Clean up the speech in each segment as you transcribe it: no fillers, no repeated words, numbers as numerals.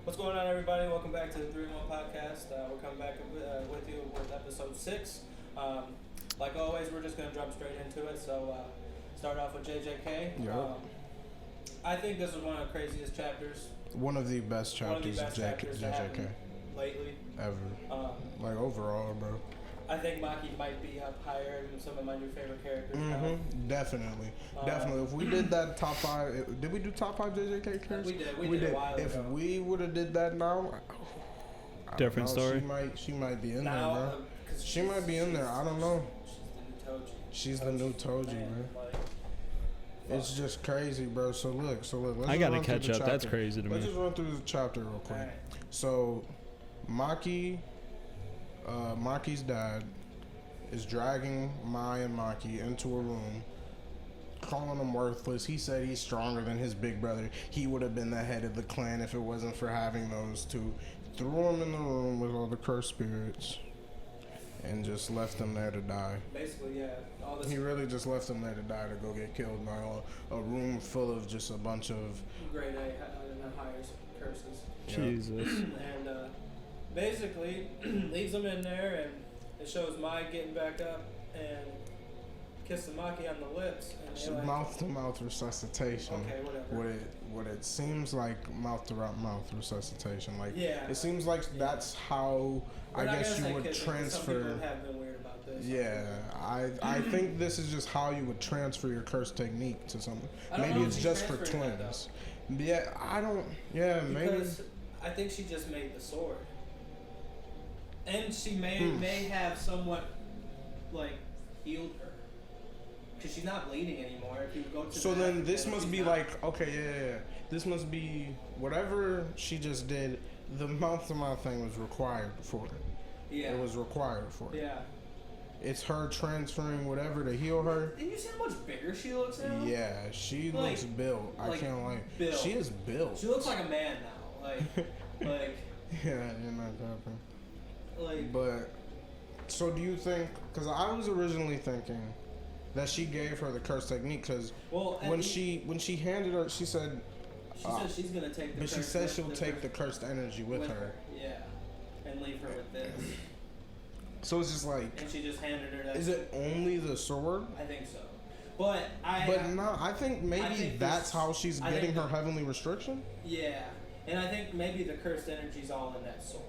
What's going on, everybody? Welcome back to the 3 in 1 podcast. We're coming back with you with episode 6. Like always, we're just going to jump straight into it. So, start off with JJK. Yep. I think this is one of the craziest chapters. One of the best chapters of JJK lately. ever. Like overall, bro. I think Maki might be up higher than some of my new favorite characters. Definitely. Definitely. If we did that top 5, did we do top 5 JJK characters? We did a while if ago. we would have did that now, Different story. She might be in Now, there, bro. She might be in there. I don't know. She's the new Toji. She's the new Toji, man. It's just crazy, bro. So look. Let's I gotta run through catch the up. That's chapter. crazy to Let's me. just run through the chapter real quick. Alright. So, Maki's dad is dragging Mai and Maki into a room, calling him worthless. He said he's stronger than his big brother. He would have been the head of the clan if it wasn't for having those two. Threw him in the room with all the cursed spirits and just left them there to die. Basically, yeah. All this He really just left them there to die, to go get killed by a room full of just a bunch of... grade A higher curses. Jesus. And basically leaves them in there, and it shows Mai getting back up and kissing Maki on the lips. And they're like, Mouth-to-mouth resuscitation. Okay, whatever. What it seems like mouth-to-mouth resuscitation. Like, Yeah. it seems like that's how we're I not guess gonna you say would kissing, 'cause transfer. Some people have been weird about this. Yeah, I think this is just how you would transfer your curse technique to someone. I don't Maybe know if it's she's just for transferring it, twins. Yeah, I don't. Yeah, maybe. Because I think she just made the sword, and she may have somewhat like healed her, because she's not bleeding anymore. If you go to So the then this and must she's be not- like, okay, yeah. This must be whatever she just did. The mouth-to-mouth thing was required for it. yeah, It was required for it. yeah. It's her transferring whatever to heal her. And you see how much bigger she looks now? Yeah, she Like- looks built. I like can't lie. built. She is built. She looks like a man now. Like Yeah, you're not capping. like But so do you think? Because I was originally thinking that she gave her the curse technique. Because well, when she handed her, she said, she said she's gonna take the but she curse said with- she'll take the cursed energy with her. Yeah, and leave her with this. So it's just like, And she just handed her that. is it only the sword? I think so. But But no, I think maybe think that's this- how she's I getting think her heavenly restriction. yeah, and I think maybe the cursed energy's all in that sword.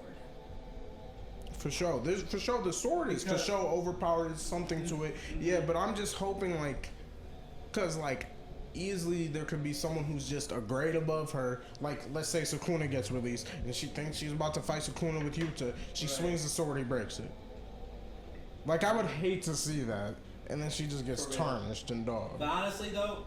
For sure, for sure, the sword is for Because- sure overpowered. Is something to it, yeah. But I'm just hoping, like, cause like easily there could be someone who's just a grade above her. Like, let's say Sukuna gets released and she thinks she's about to fight Sukuna with Yuta. She Right. swings the sword, he breaks it. Like, I would hate to see that, and then she just gets For real. tarnished and dogged. But honestly, though,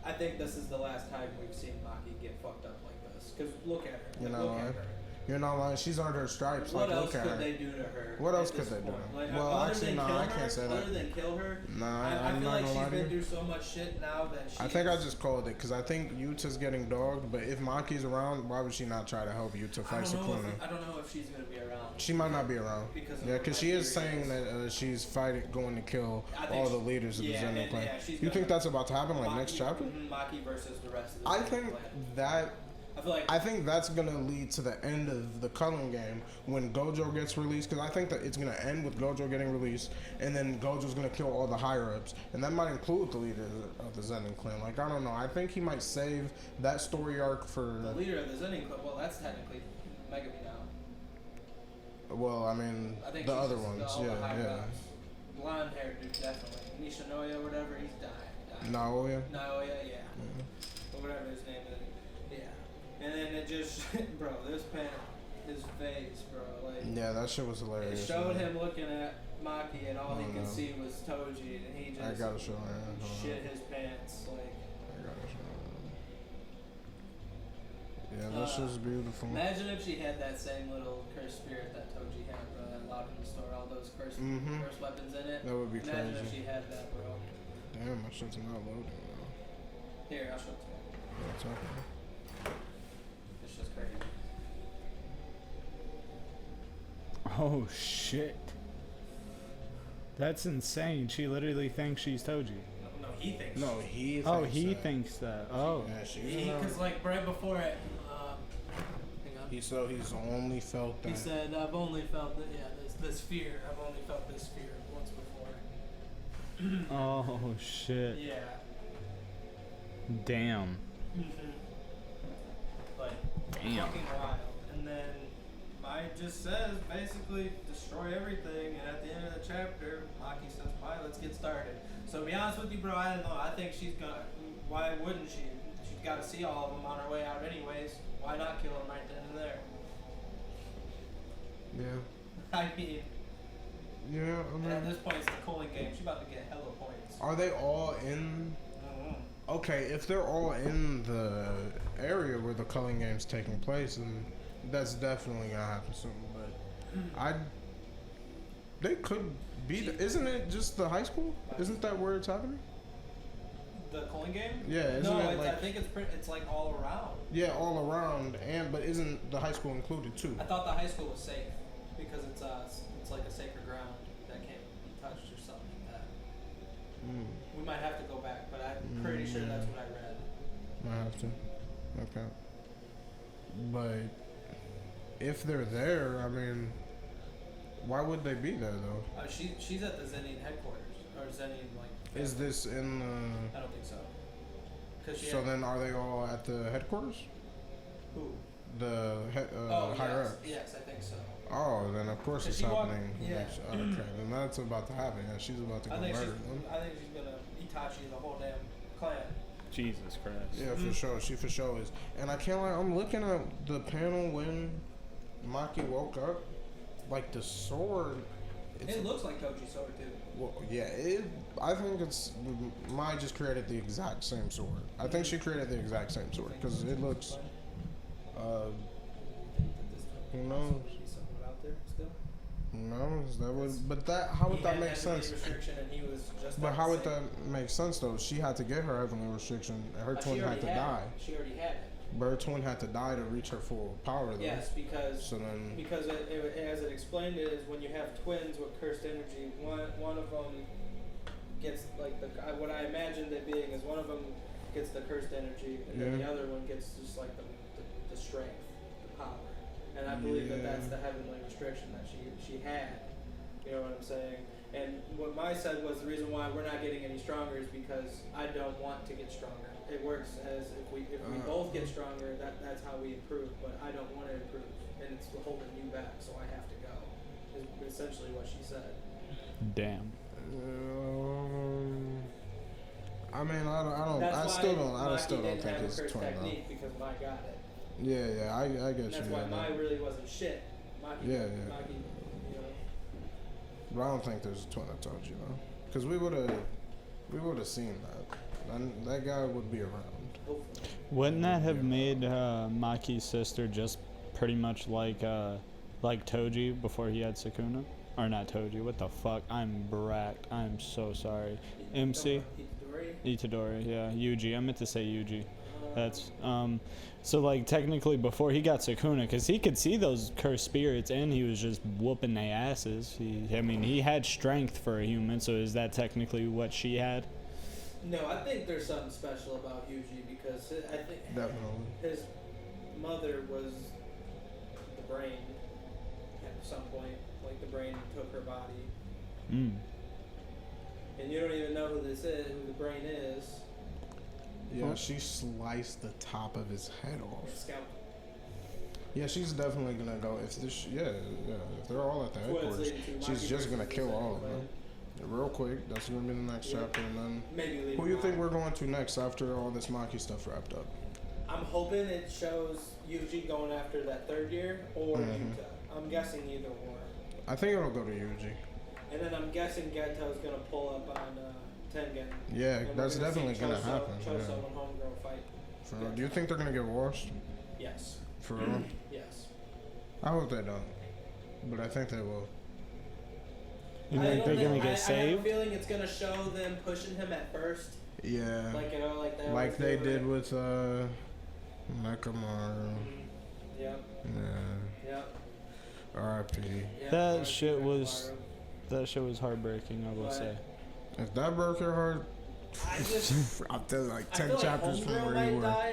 I think this is the last time we've seen Maki get fucked up like this. Because look at her. You Like, know look at what? her. You're not lying. She's earned her stripes. What Like, else look at could her. they do to her? What at else could this they do? point? Like, Well, other actually, than no, kill I her, can't say that. Other than kill her, Nah, I I'm feel not like gonna she's lie to been you. through so much shit now that she. I think I just called it because I think Yuta's getting dogged, but if Maki's around, why would she not try to help Yuta fight Sukuna? I don't know if she's gonna be around. She might not be around. Because of Yeah, what because my she is theory saying is. that she's going to kill I think all the she- leaders of the yeah, Zen and- clan. yeah, she's You think gonna- that's about to happen, like next chapter? Maki versus the rest of the I Zen think clan. that. I I think that's gonna lead to the end of the Cullen game when Gojo gets released. Because I think that it's gonna end with Gojo getting released, and then Gojo's gonna kill all the higher ups, and that might include the leader of the Zenin clan. Like, I don't know. I think he might save that story arc for. the leader of the Zenin clan. Well, that's technically Megami now. Well, I mean, I think the she's other just ones, all the yeah, high yeah. ups. Blonde haired dude, definitely. Nishinoya, whatever, he's dying. Naoya. Naoya, yeah. Or whatever his name is. Yeah. And then it just, bro, this his face, bro. Like, Yeah, that shit was it hilarious. showed man. him looking at Maki, and all he Oh, could no. see was Toji, and he I just gotta show him. Hold on. shit his pants. Like, I gotta show him. Yeah, this shit's beautiful. imagine if she had that same little cursed spirit that Toji had, bro, that allowed him to store all those cursed weapons in it. That would be Imagine crazy. if she had that, bro. Damn, my shit's not loading now. Here, I'll show it to you. Yeah, it's okay. It's just crazy. Oh shit. That's insane. She literally thinks she's Toji. No, he thinks. No, he. Oh, thinks he that. thinks that. Oh. Yeah, she's Because like right before it, He's only felt that. He said, "I've only felt that. Yeah, this fear. I've only felt this fear once before." Oh shit. Yeah. Damn. Like, Damn. fucking wild. And then Mai just says, basically, destroy everything. And at the end of the chapter, Maki says, "Bye, let's get started." So to be honest with you, bro, I don't know. I think she's gonna. Why wouldn't she? She's got to see all of them on her way out, anyways. Why not kill them right then and there? Yeah. I mean. Yeah, I And at mean. this point, it's the cooling game. She's about to get hella points. Are they all in? Okay, if they're all in the area where the culling game's taking place, then that's definitely gonna happen soon. But they could be. Isn't it just the high school? Isn't that where it's happening? The cooling game? Yeah, isn't no, it like? I think it's like all around. Yeah, all around, but isn't the high school included too? I thought the high school was safe because it's like a sacred ground that can't be touched or something like that. We might have to go back, but I'm pretty sure that's what I read. I have to. Okay. But if they're there, I mean, why would they be there though? She's at the Zenin headquarters or Zenin like. Is this in the? I don't think so. So then, are they all at the headquarters? Who? The higher ups. Yes, I think so. Oh, then of course it's She walked- happening. yeah. Okay, then that's about to happen. Yeah, she's about to I go think murder she's them. gonna Itachi the whole damn clan. Jesus Christ. Yeah, for sure. She for sure is. And I can't lie, I'm looking at the panel when Maki woke up. Like the sword. It looks like Toji's sword too. Well, yeah, I think it's Mai just created the exact same sword. I think she created the exact same sword because it looks. Who knows? Out there still? Who knows? That would, but how would that make sense? But how would that make sense though? She had to get her heavenly restriction. Her twin had to die. She already had it. But her twin had to die to reach her full power though. Yes, because as it explained it is when you have twins with cursed energy, one of them gets like what I imagined it being is one of them gets the cursed energy and then the other one gets just like the strength, the power. And I believe that's the heavenly restriction that she had. You know what I'm saying? And what Mai said was the reason why we're not getting any stronger is because I don't want to get stronger. It works as if we both get stronger, that's how we improve. But I don't want to improve, and it's holding you back, so I have to go. Is essentially what she said. Damn. I mean, I still don't think it's twin technique because Mai got it. Yeah, I get you. That's why Mai really wasn't shit. Maki, yeah. Maki, you know. But I don't think there's a twin of Toji though, because we would have seen that. And that guy would be around. Hopefully. Wouldn't that have made Maki's sister just pretty much like Toji before he had Sukuna? Or not Toji, what the fuck? I'm bracked. I'm so sorry. MC? Itadori, yeah. Yuji. I meant to say Yuji. That's, so like technically before he got Sukuna, because he could see those cursed spirits and he was just whooping their asses. He had strength for a human, so is that technically what she had? No, I think there's something special about Yuji because I think definitely his mother was the brain at some point. Like the brain took her body. And you don't even know who the brain is. Yeah, she sliced the top of his head off. Scalp. Yeah, she's definitely gonna go. If they're all at the headquarters, she's just gonna kill all of them. Real quick, that's gonna be the next chapter, and then maybe who you think we're going to next after all this Maki stuff wrapped up? I'm hoping it shows Yuji going after that third year or Yuta. I'm guessing either one. I think it'll go to Yuji. And then I'm guessing Geto's gonna pull up on Tengen. Yeah, that's definitely gonna happen. Choso and Homegirl fight. Do you think they're gonna get washed? Yes. For real? Yes. I hope they don't, but I think they will. You think they're gonna get saved? I have a feeling it's gonna show them pushing him at first. Yeah. Like they did with Nekomaru. Yep. Yeah. Yep. R.I.P. Yep. That shit was heartbreaking, I will say. If that broke your heart, I'll tell you like 10 chapters from where you were.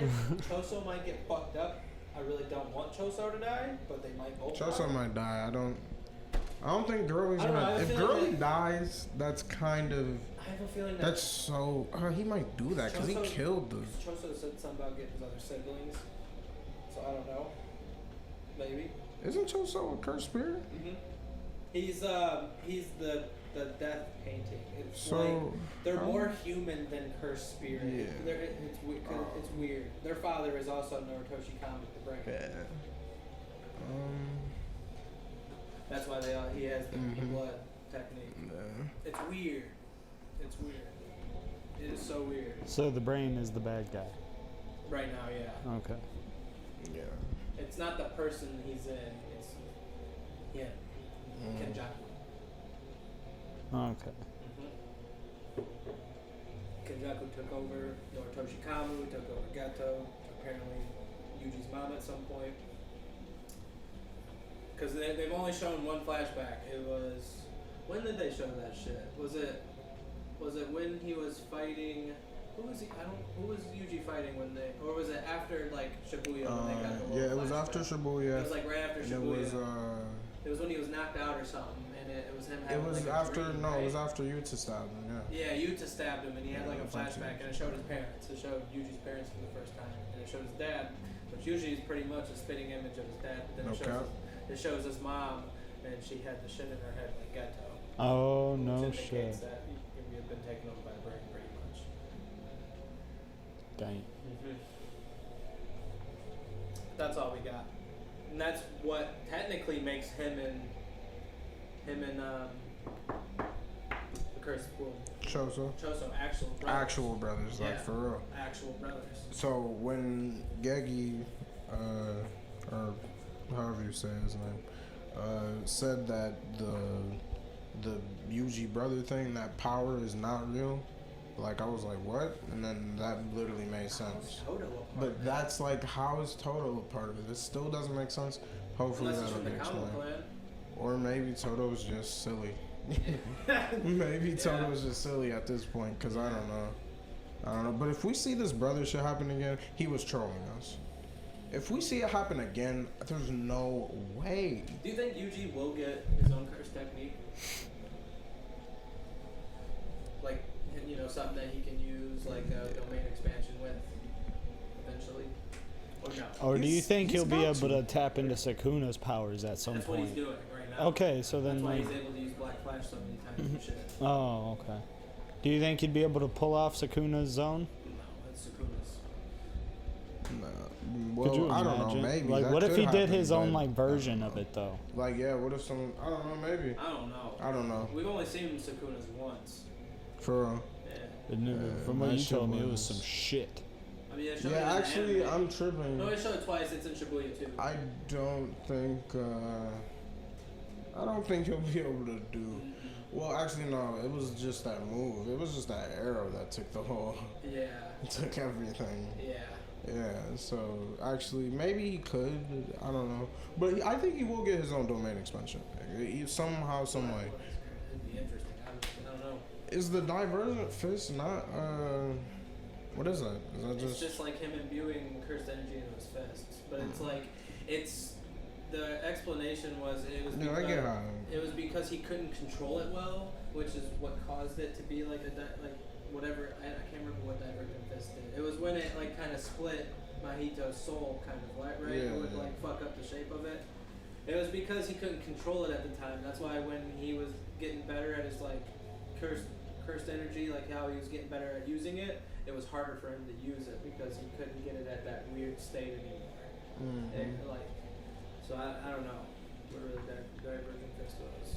Choso might get fucked up. I really don't want Choso to die, but they might both Choso die. might die. I don't think Girly's I don't know, I gonna. have a If feeling Girly that- dies, that's kind of. I have a feeling that That's so. He might do that because he Choso- killed the. Choso said something about getting his other siblings, so I don't know. Maybe. Isn't Choso a cursed spirit? Mm-hmm. He's the death painting. It's So, like they're how- more human than cursed spirit. Yeah. It's weird. Their father is also Noritoshi Kami, the brain. Yeah. That's why he has the Mhm. blood technique. Yeah. It's weird. It's weird. It is so weird. So the brain is the bad guy. Right now, yeah. Okay. Yeah. It's not the person he's in. It's him. Kenjaku. Okay. Kenjaku took over. Noritoshi Kamu took over Gato. Apparently, Yuji's mom at some point. Because they've only shown one flashback. It was... When did they show that shit? Was it when he was fighting... Who was Yuji fighting when they... Or was it after, like, Shibuya when they got the little Yeah, it was flashback? after Shibuya. It was, like, right after And Shibuya. It was when he was knocked out or something, and it was him It having, was like, a after. dream, No, right? it was after Yuta stabbed him. Yeah. Yeah, Yuta stabbed him, and he had like a Yeah, it was after flashback, and it showed his parents. It showed Yuji's parents for the first time, and it showed his dad, which usually is pretty much a spitting image of his dad. But then No cap. it shows his mom, and she had the shit in her head like Geto. Oh, no which shit. indicates that you've been taken over by the brain, pretty much. Dang. That's all we got, and that's what technically makes him and the cursed womb. Choso. Choso, actual brothers. Actual brothers, like Yeah. for real. Actual brothers. So when Gegi, or however you say his name, said that the Yuji brother thing, that power is not real, like I was like, what? And then that literally made sense. How's Toto a part But of that? that's like, how is Toto a part of it? It still doesn't make sense. Hopefully Unless it's that'll from be the Kamo explained. clan. Or maybe Toto's just silly. Maybe Toto's just silly at this point, because I don't know. But if we see this brother shit happen again, he was trolling us. If we see it happen again, there's no way. Do you think Yuji will get his own curse technique? Like, something that he can use, like a domain expansion with, eventually? Or no? Or do you He's- think he'll he's be got able to. to tap into Sakuna's powers at some That's what point? he's doing right now. Okay, so That's then why like, he's able to use Black Flash so many times and shit. oh, okay. Do you think he'd be able to pull off Sakuna's zone? No, that's Sukuna's. Nah. Could you Well, I don't know. imagine? Maybe. Like, That what if could he did happen, his own but like I version don't of know. it though? Like, yeah, what if some... I don't know, maybe. I don't know. I don't know. We've only seen Sukuna's once. For real. Yeah. From what that you shit told me, it was was- some shit. I mean, it showed it Yeah, in the actually, anime. I'm tripping. No, it showed it twice. It's in Shibuya too. I don't think he'll be able to do. Mm-mm. Well, actually, no. It was just that move. It was just that arrow that took the whole, Yeah. took everything. Yeah. Yeah. So actually, maybe he could. I don't know, but I think he will get his own domain expansion. Somehow, some way. It'd be interesting. I don't know. Is the divergent fist not? What is that? Is that It's just like him imbuing cursed energy into his fists, but it's like the explanation was it was Yeah, I get how. it was because he couldn't control it well, which is what caused it to be like whatever. I can't remember what divergent fist did. It was when it like kind of split Mahito's soul, kind of right. Yeah, It would yeah. like fuck up the shape of it. It was because he couldn't control it at the time. That's why when he was getting better at his like cursed energy, like how he was getting better at using it, it was harder for him to use it because he couldn't get it at that weird state anymore. Mhm. And, like, so I don't know what really divergent fist was.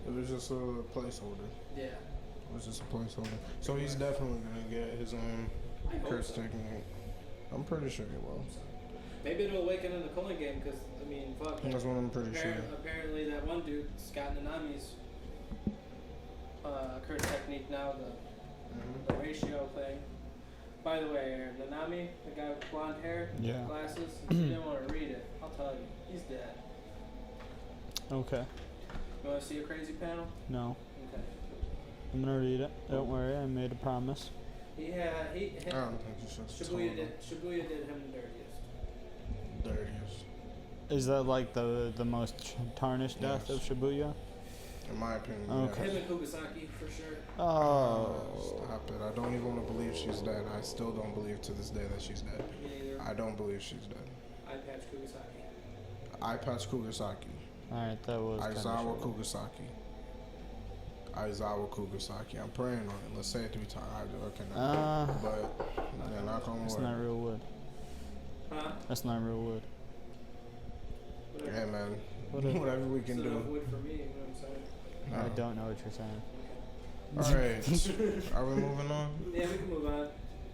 It was just a placeholder. Yeah. It was just a placeholder. So he's definitely gonna get his own I hope curse so. technique. I'm pretty sure he will. Maybe it'll awaken in the Culling game because I mean, fuck. That's what I'm pretty sure. Apparently, that one dude, Scott Nanami's curse technique now, the ratio thing. By the way, Aaron, Nanami, the guy with blonde hair, Yeah. glasses, if you didn't want to read it, I'll tell you, he's dead. Okay. You want to see a crazy panel? No. Okay. I'm gonna read it. Don't worry, I made a promise. He I don't think you should. Shibuya did him the dirtiest. Is that like the most tarnished death of Shibuya? In my opinion, Okay. Him and Kugisaki, for sure. Oh. Stop it. I don't even want to believe she's dead. I still don't believe to this day that she's dead. Me neither. I don't believe she's dead. Eye patch Kugisaki. Eye patch Kugisaki. Alright, that was Aizawa kinda Kugisaki. Aizawa Kugisaki. I'm praying on it. Let's say it 3 times. Okay, no. But, yeah, knock on That's wood. not real wood. Huh? That's not real wood. Whatever. Yeah, man. Whatever. Whatever we can It's enough do. wood for me, you know what I'm saying? No. I don't know what you're saying. Alright. Are we moving on? Yeah, we can move on.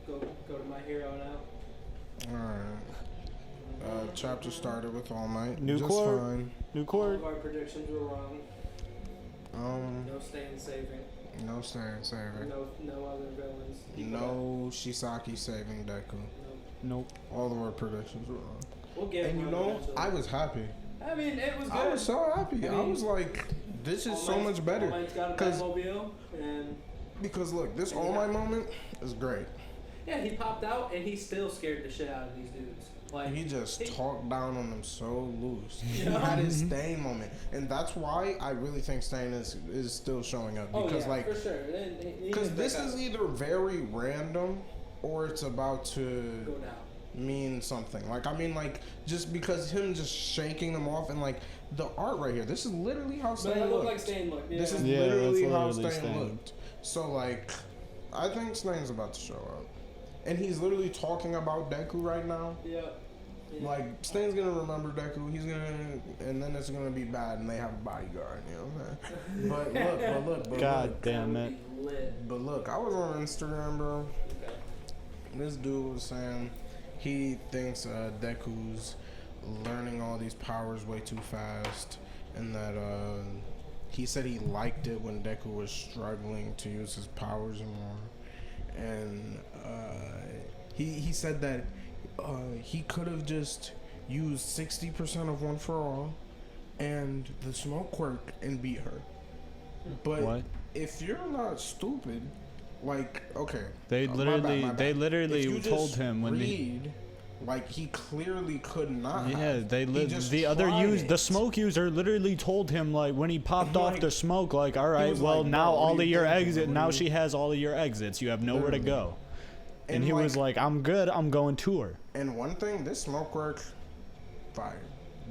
Go to my hero now. Alright. Chapter started with All Might. New Just court. fine. New All court. of our predictions were wrong. No staying saving. No staying saving. No other villains. No Shisaki saving Deku. No. Nope. All of our predictions were wrong. We'll get And you one know, eventually. I was happy. I mean, it was good. I was so happy. I I mean, was like, this is so much All better. Might's got a 'Cause- Batmobile, and Because look, this All Might moment is great. yeah, he popped out, and he still scared the shit out of these dudes. Like He just talked down on them so loose. He Yeah. had his Stain moment, and that's why I really think Stain is still showing up. Oh Because yeah, like, for sure. because this is either very random or it's about to go down. mean something. Like, I mean, like, just because him just shaking them off and like the art right here. This is literally how But Stain it looked looked. like Stain looked. Yeah. This is Yeah, literally that's how literally Stain Stain. looked. So like, I think Stain's about to show up, and he's literally talking about Deku right now. Yeah. Yeah. Like, Stain's gonna remember Deku. He's gonna, and then it's gonna be bad, and they have a bodyguard. You know what I'm saying? But God damn That it. would be lit. But look, I was on Instagram, bro. Okay. This dude was saying he thinks Deku's learning all these powers way too fast, and that he said he liked it when Deku was struggling to use his powers more, and he said that he could have just used 60% of One for All and the Smoke Quirk and beat her. But What? if you're not stupid, like, okay, They my literally, bad. they If literally you told just him when they. read, like, he clearly could not. Yeah, have. they He just the other tried the it. smoke user literally told him like when he popped off Like, the smoke, like, all right, was well like, now bro, what all are of you your thinking? exit What now are she has all of your exits. You have nowhere to Literally. go. And he was like, I'm good. I'm going to her. And one thing, this Smoke Quirk, fire.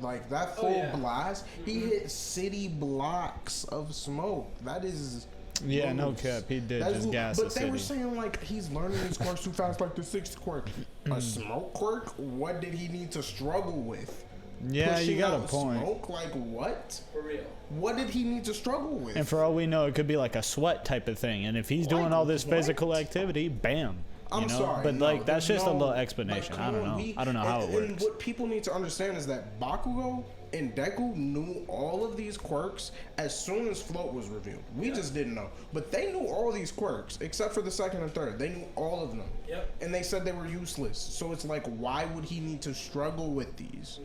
Like, that Oh, full yeah. blast, he hit city blocks of smoke. That is. Yeah, no loose. cap. He did That's just lo- gas But the they were city. saying, like, he's learning these quirks too fast, like the 6th quirk. A Smoke Quirk? What did he need to struggle with? Yeah, you Pushing got a out point. Smoke? Like, what? For real. What did he need to struggle with? And for all we know, it could be like a sweat type of thing. And if he's doing Like all this what? physical activity, bam. I'm You know? sorry, But no, like that's there's just a no- little explanation. like, I don't come know. on, I don't know how it and works. what people need to understand is that Bakugo and Deku knew all of these quirks as soon as Float was revealed. We just didn't know. But they knew all these quirks, except for the 2nd and 3rd. They knew all of them. Yep. And they said they were useless. So it's like, why would he need to struggle with these?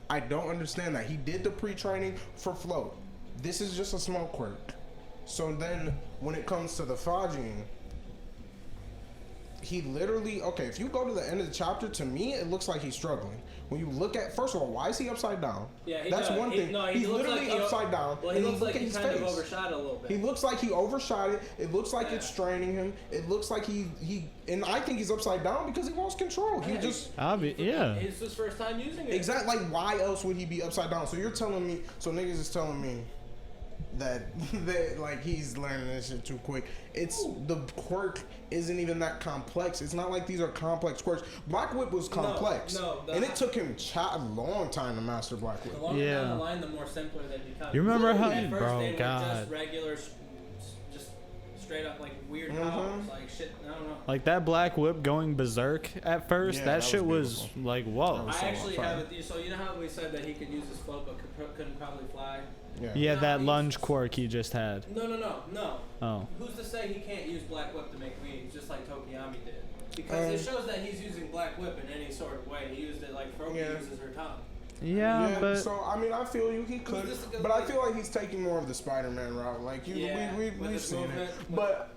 I don't understand that. He did the pre-training for Float. This is just a Smoke quirk. So then, when it comes to the Fajin, he literally, okay, if you go to the end of the chapter, to me, it looks like he's struggling. When you look at, first of all, why is he upside down? Yeah, That's does. one thing. No, he He's looks literally like upside down. Well, he and looks look like at he his kind of face. overshot it a little bit. He looks like he overshot it. It looks like it's Yeah. straining him. It looks like he, and I think he's upside down because he lost control. He Yeah, just, Yeah. It's his first time using it. exactly, like, why else would he be upside down? So you're telling me, so niggas is telling me that, like, he's learning this shit too quick. It's, the quirk isn't even that complex. It's not like these are complex quirks. Black Whip was complex. And it took him a long time to master Black Whip. The longer Yeah. down the line, the more simpler they become. You remember how- At first, bro, they were God. just regular, just straight up like weird Mhm. powers, like shit. I don't know. Like that Black Whip going berserk at first, Yeah, that that shit was was like, whoa. I actually fire. have it. So you know how we said that he could use his float, but couldn't probably fly. Yeah, No, that he's- lunge quirk he just had. No. Oh. Who's to say he can't use Black Whip to make wings, just like Tokiyami did? Because it shows that he's using Black Whip in any sort of way. He used it like Froki Yeah. uses her tongue. Yeah, but so I mean, I feel you. He could, this but I feel like he's taking more of the Spider-Man route. Like Yeah, we've with his seen movement, it. But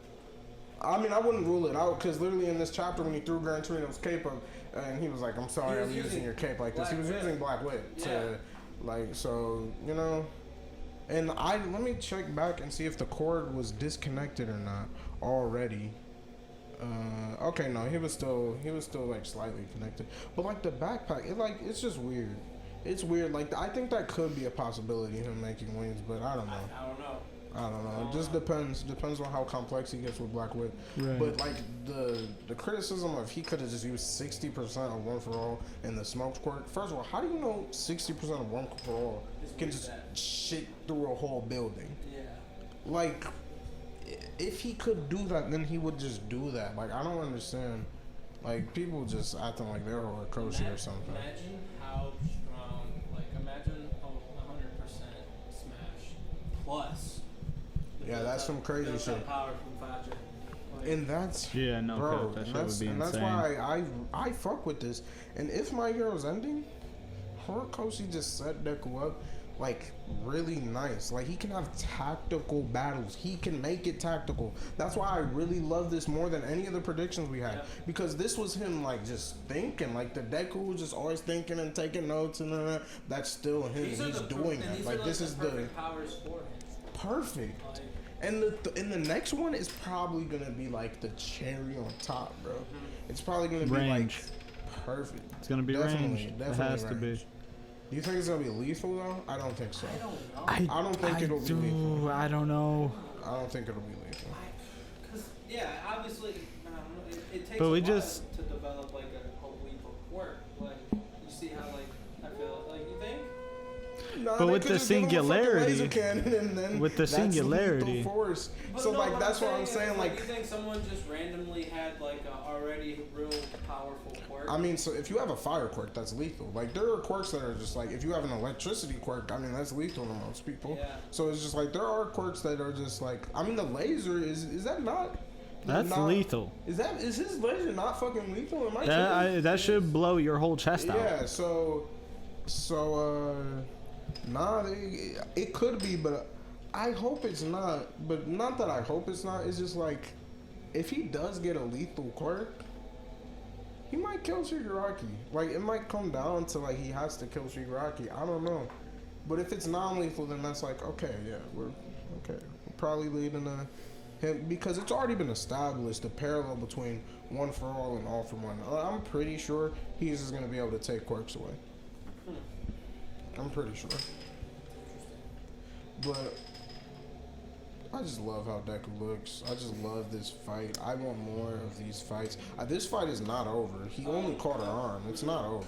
I mean, I wouldn't rule it out because literally in this chapter when he threw Gran Torino's cape up and he was like, "I'm sorry, I'm using your cape like this." He was using Black Wit to, like, so you know. And let me check back and see if the cord was disconnected or not already. Okay, no, he was still like slightly connected. But like the backpack, it's just weird. It's weird. Like I think that could be a possibility, him making wings, but I don't know. I don't know. It just depends on how complex he gets with Black Wit. Right. But like the criticism of he could have just used 60% of One for All in the smoke quirk. First of all, how do you know 60% of One for All can just shit through a whole building? Yeah. Like, if he could do that, then he would just do that. Like, I don't understand. Like, people just acting like they're Horikoshi or something. Imagine how strong. Like, imagine 100% smash plus. Yeah, that's some crazy shit. Power from Faja. And that's bro. That shit would be insane. That's why I fuck with this. And if My Hero's ending, Horikoshi just set Deku up like really nice. Like he can have tactical battles. He can make it tactical. That's why I really love this more than any of the predictions we had. Because this was him like just thinking. Like the Deku was just always thinking and taking notes and that's still him. He's doing that. Like this is the powers for him. Perfect. And the next one is probably gonna be like the cherry on top, bro. It's probably gonna be like perfect. It's gonna be range. It has to be. Do you think it's gonna be lethal though? I don't think so. I don't think it'll be lethal. I don't know. I don't think it'll be lethal. Because obviously, I don't know, it takes but a we while just to develop like a lethal quirk. Like you see how like I feel like you think. Nah, but with the singularity, with the singularity, force. So no, like that's what I'm saying. Like, you think someone just randomly had like a already real powerful quirk? I mean, so if you have a fire quirk, that's lethal. Like there are quirks that are just like if you have an electricity quirk, I mean that's lethal to most people. Yeah. So it's just like there are quirks that are just like I mean the laser is that not? That's not lethal. Is his laser not fucking lethal? That should blow your whole chest out. Yeah. Nah, it could be, but I hope it's not. But not that I hope it's not. It's just like, if he does get a lethal quirk, he might kill Shigaraki. Like, it might come down to, like, he has to kill Shigaraki. I don't know. But if it's non-lethal, then that's like, okay, yeah, we're probably leading to him. Because it's already been established, the parallel between One for All and All for One. I'm pretty sure he's just going to be able to take quirks away. I'm pretty sure. But I just love how Deku looks. I just love this fight. I want more of these fights. This fight is not over. He only caught her arm. It's not over.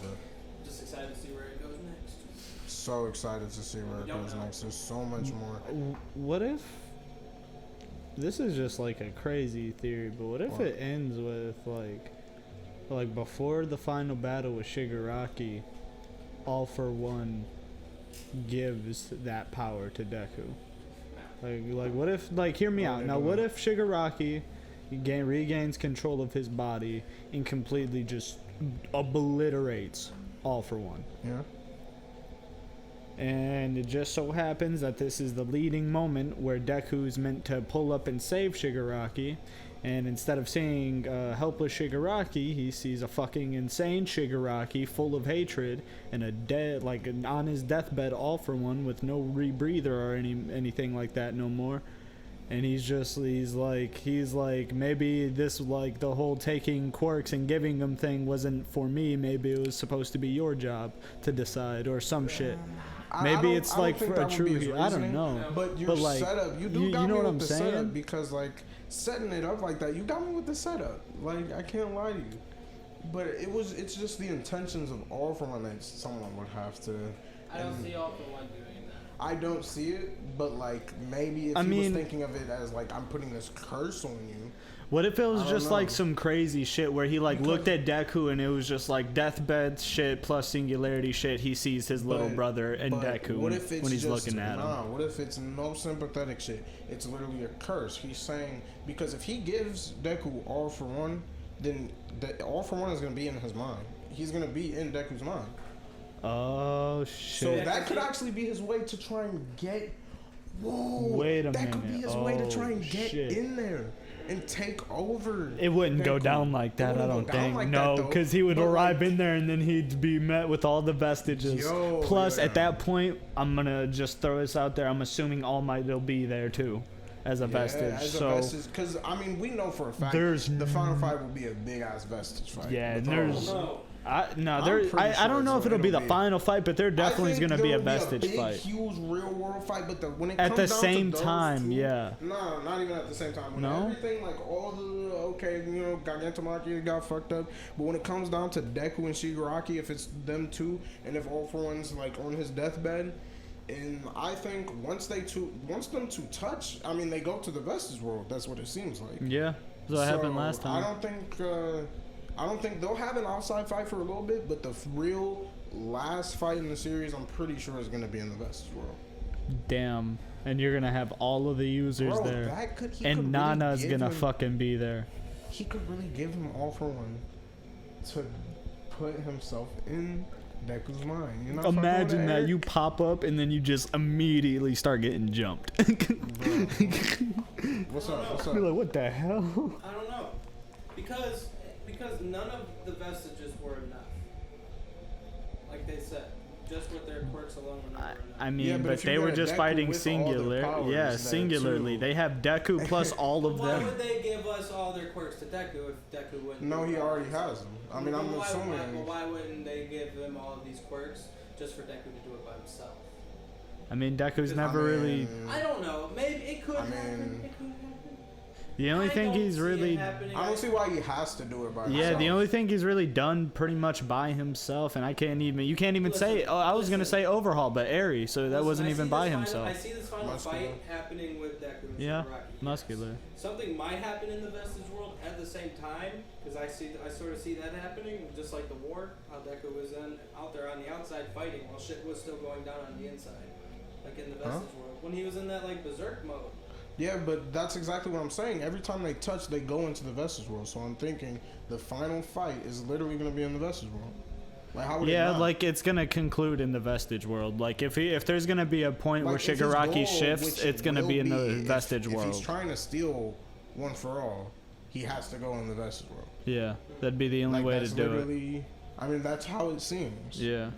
Just excited to see where it goes next. So excited to see where it goes next. There's so much more. What if... This is just like a crazy theory, but what if it ends with like before the final battle with Shigaraki, All for One gives that power to Deku. Like what if, like, hear me out. Now what if Shigaraki regains control of his body and completely just obliterates All for One? Yeah. And it just so happens that this is the leading moment where Deku's meant to pull up and save Shigaraki. And instead of seeing helpless Shigaraki, he sees a fucking insane Shigaraki full of hatred and on his deathbed All for One with no rebreather or anything like that no more. And he's like maybe this, like, the whole taking quirks and giving them thing wasn't for me. Maybe it was supposed to be your job to decide or some shit. Maybe it's like for a true. I don't know. But your setup, you know what I'm the saying? Setup because like setting it up like that, you got me with the setup. Like I can't lie to you. But it's just the intentions of All for One that someone would have to. I don't see All for One doing that. I don't see it, but like maybe if he was thinking of it as like I'm putting this curse on you. What if it was just like some crazy shit where he like looked at Deku and it was just like deathbed shit plus singularity shit. He sees his little brother and Deku when he's looking at him. What if it's no sympathetic shit? It's literally a curse. He's saying because if he gives Deku All for One, then All for One is gonna be in his mind. He's gonna be in Deku's mind. Oh shit! So that could actually be his way to try and get. Whoa! Wait a minute. That could be his way to try and get in there. and take over. It wouldn't go Deku. down like that, I don't think. No, because he would arrive in there and then he'd be met with all the vestiges. Plus, at that point, I'm gonna just throw this out there. I'm assuming All Might will be there too, as a vestige. Because I mean, we know for a fact the final fight will be a big ass vestige fight. Yeah, and there's. I don't know if it'll be the final fight, but there definitely is going to be a vestige fight. Huge real world fight, but when it at comes the down same to those time, two, yeah. No, not even at the same time. When everything, like all the Gigantomachia got fucked up, but when it comes down to Deku and Shigaraki, if it's them two, and if All For One's like on his deathbed, and I think once them two touch, I mean they go to the vestige world. That's what it seems like. Yeah, that's what happened last time. I don't think they'll have an outside fight for a little bit, but the real last fight in the series, I'm pretty sure is going to be in the vestige world. Damn. And you're going to have all of the users there. And Nana's going to fucking be there. He could really give him All For One to put himself in Deku's mind. You're not Imagine that you pop up and then you just immediately start getting jumped. What's up? You're like, what the hell? I don't know. Because none of the vestiges were enough. Like they said, just with their quirks alone were not enough. I mean, but they were just fighting singular. Yeah, singularly. They have Deku plus all of them. Why would they give us all their quirks to Deku if Deku wouldn't? No, he already has them. I mean, I'm assuming. But why wouldn't they give him all of these quirks just for Deku to do it by himself? I mean, Deku's never really. I don't know. Maybe it could happen. It could happen. The only thing he's really... I don't see why he has to do it by himself. Yeah, the only thing he's really done pretty much by himself, and you can't even say... Oh, I was going to say Overhaul, but Eri, so that wasn't even by himself. I see this final fight happening with Deku and yeah, Shigaraki. muscular. Something might happen in the vestige world at the same time, because I sort of see that happening, just like the war, how Deku was out there on the outside fighting while shit was still going down on the inside, like in the vestige world. When he was in that like berserk mode. Yeah, but that's exactly what I'm saying. Every time they touch, they go into the vestige world. So I'm thinking the final fight is literally going to be in the vestige world. Like, how would it not? Like it's going to conclude in the vestige world. Like if there's going to be a point where Shigaraki shifts, it's going to be in the vestige world. If he's trying to steal One For All, he has to go in the vestige world. Yeah, that'd be the only way to do it. I mean, that's how it seems. Yeah.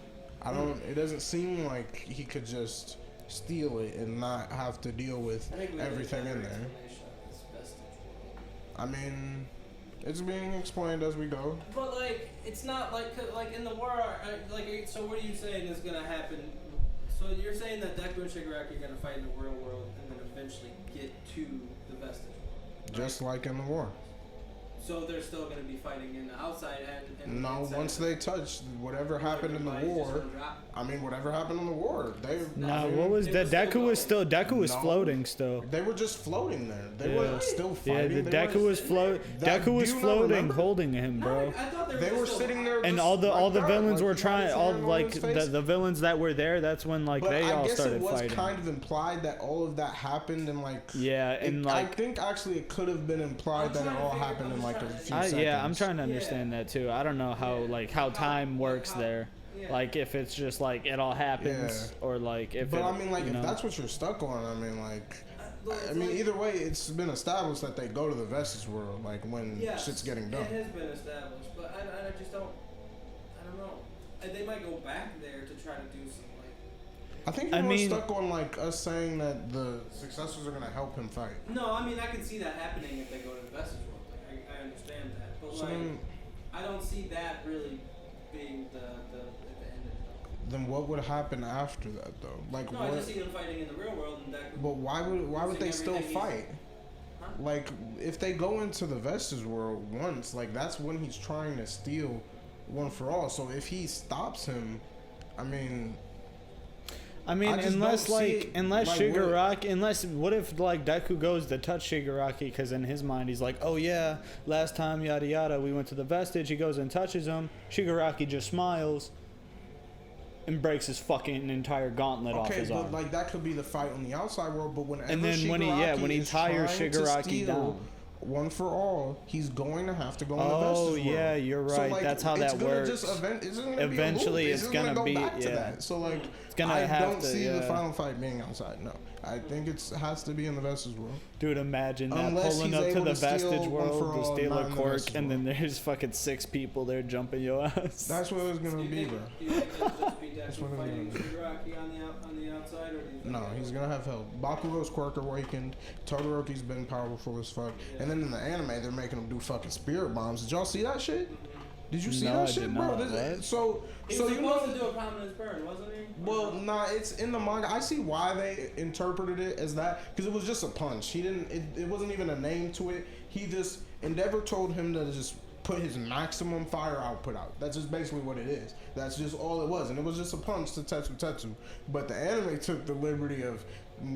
It doesn't seem like he could just steal it and not have to deal with everything in there. I mean, it's being explained as we go. But like, it's not like in the war. So what are you saying is gonna happen? So you're saying that Deku and Shigaraki are gonna fight in the real world and then eventually get to the vestige world, right? Just like in the war. So they're still going to be fighting in the outside and no, inside once they touch whatever happened in the war. I mean, whatever happened in the war. What was that? Deku was floating still. They were just floating there. They weren't still fighting. Yeah, Deku was floating, holding him, bro. I thought they were sitting there. And all the villains were trying. The villains that were there. That's when they all started fighting. I guess it was kind of implied that all of that happened in I think actually it could have been implied that it all happened in a few seconds. Yeah, I'm trying to understand that too. I don't know how time works there. Like if it's just like it all happens or like if. But I mean, like if that's what you're stuck on, I mean, either way, it's been established that they go to the vestige world, like when shit's getting done. It has been established, but I just don't. I don't know. They might go back there to try to do some I think you're more stuck on like us saying that the successors are gonna help him fight. No, I mean I can see that happening if they go to the vestige world. I understand that, but I don't see that really being the end of it. Then what would happen after that though? Like I just see them fighting in the real world, and that. But why would they still fight? Huh? Like if they go into the vestige world once, like that's when he's trying to steal One For All. So if he stops him, unless Shigaraki, what if like Deku goes to touch Shigaraki because in his mind he's like, oh yeah, last time yada yada we went to the vestige. He goes and touches him. Shigaraki just smiles and breaks his fucking entire gauntlet off his arm. Like that could be the fight on the outside world. But when he tires Shigaraki down, one for all, he's going to have to go in the Vestas Oh world. yeah, you're right. So, like, That's how that works. Eventually, it's gonna be back to yeah. that. So like, It's gonna I have don't to, see the yeah. final fight being outside. No, I think it has to be in the Vestas world. Dude, imagine that Unless pulling he's up to able the to steal Vestige one world for to all, steal not a in the cork, Vestige and then world. there's fucking 6 people there jumping your ass. That's what it's gonna be, bro. Do you think it'll just be That's Deku what I'm fighting gonna Shigaraki on the outside, or do you think No, he's gonna have help. Bakugo's quirk awakened. Todoroki's been powerful as fuck. Yeah. And then in the anime, they're making him do fucking spirit bombs. Did y'all see that shit? Did you see No, that I shit, did bro? not. What? So He you was supposed know. to do a prominence burn, wasn't he? Well, nah, it's in the manga. I see why they interpreted it as that, because it was just a punch. He didn't. It wasn't even a name to it. He just Endeavor told him to just put his maximum fire output out. That's just basically what it is. That's just all it was, and it was just a punch to Tetsu. But the anime took the liberty of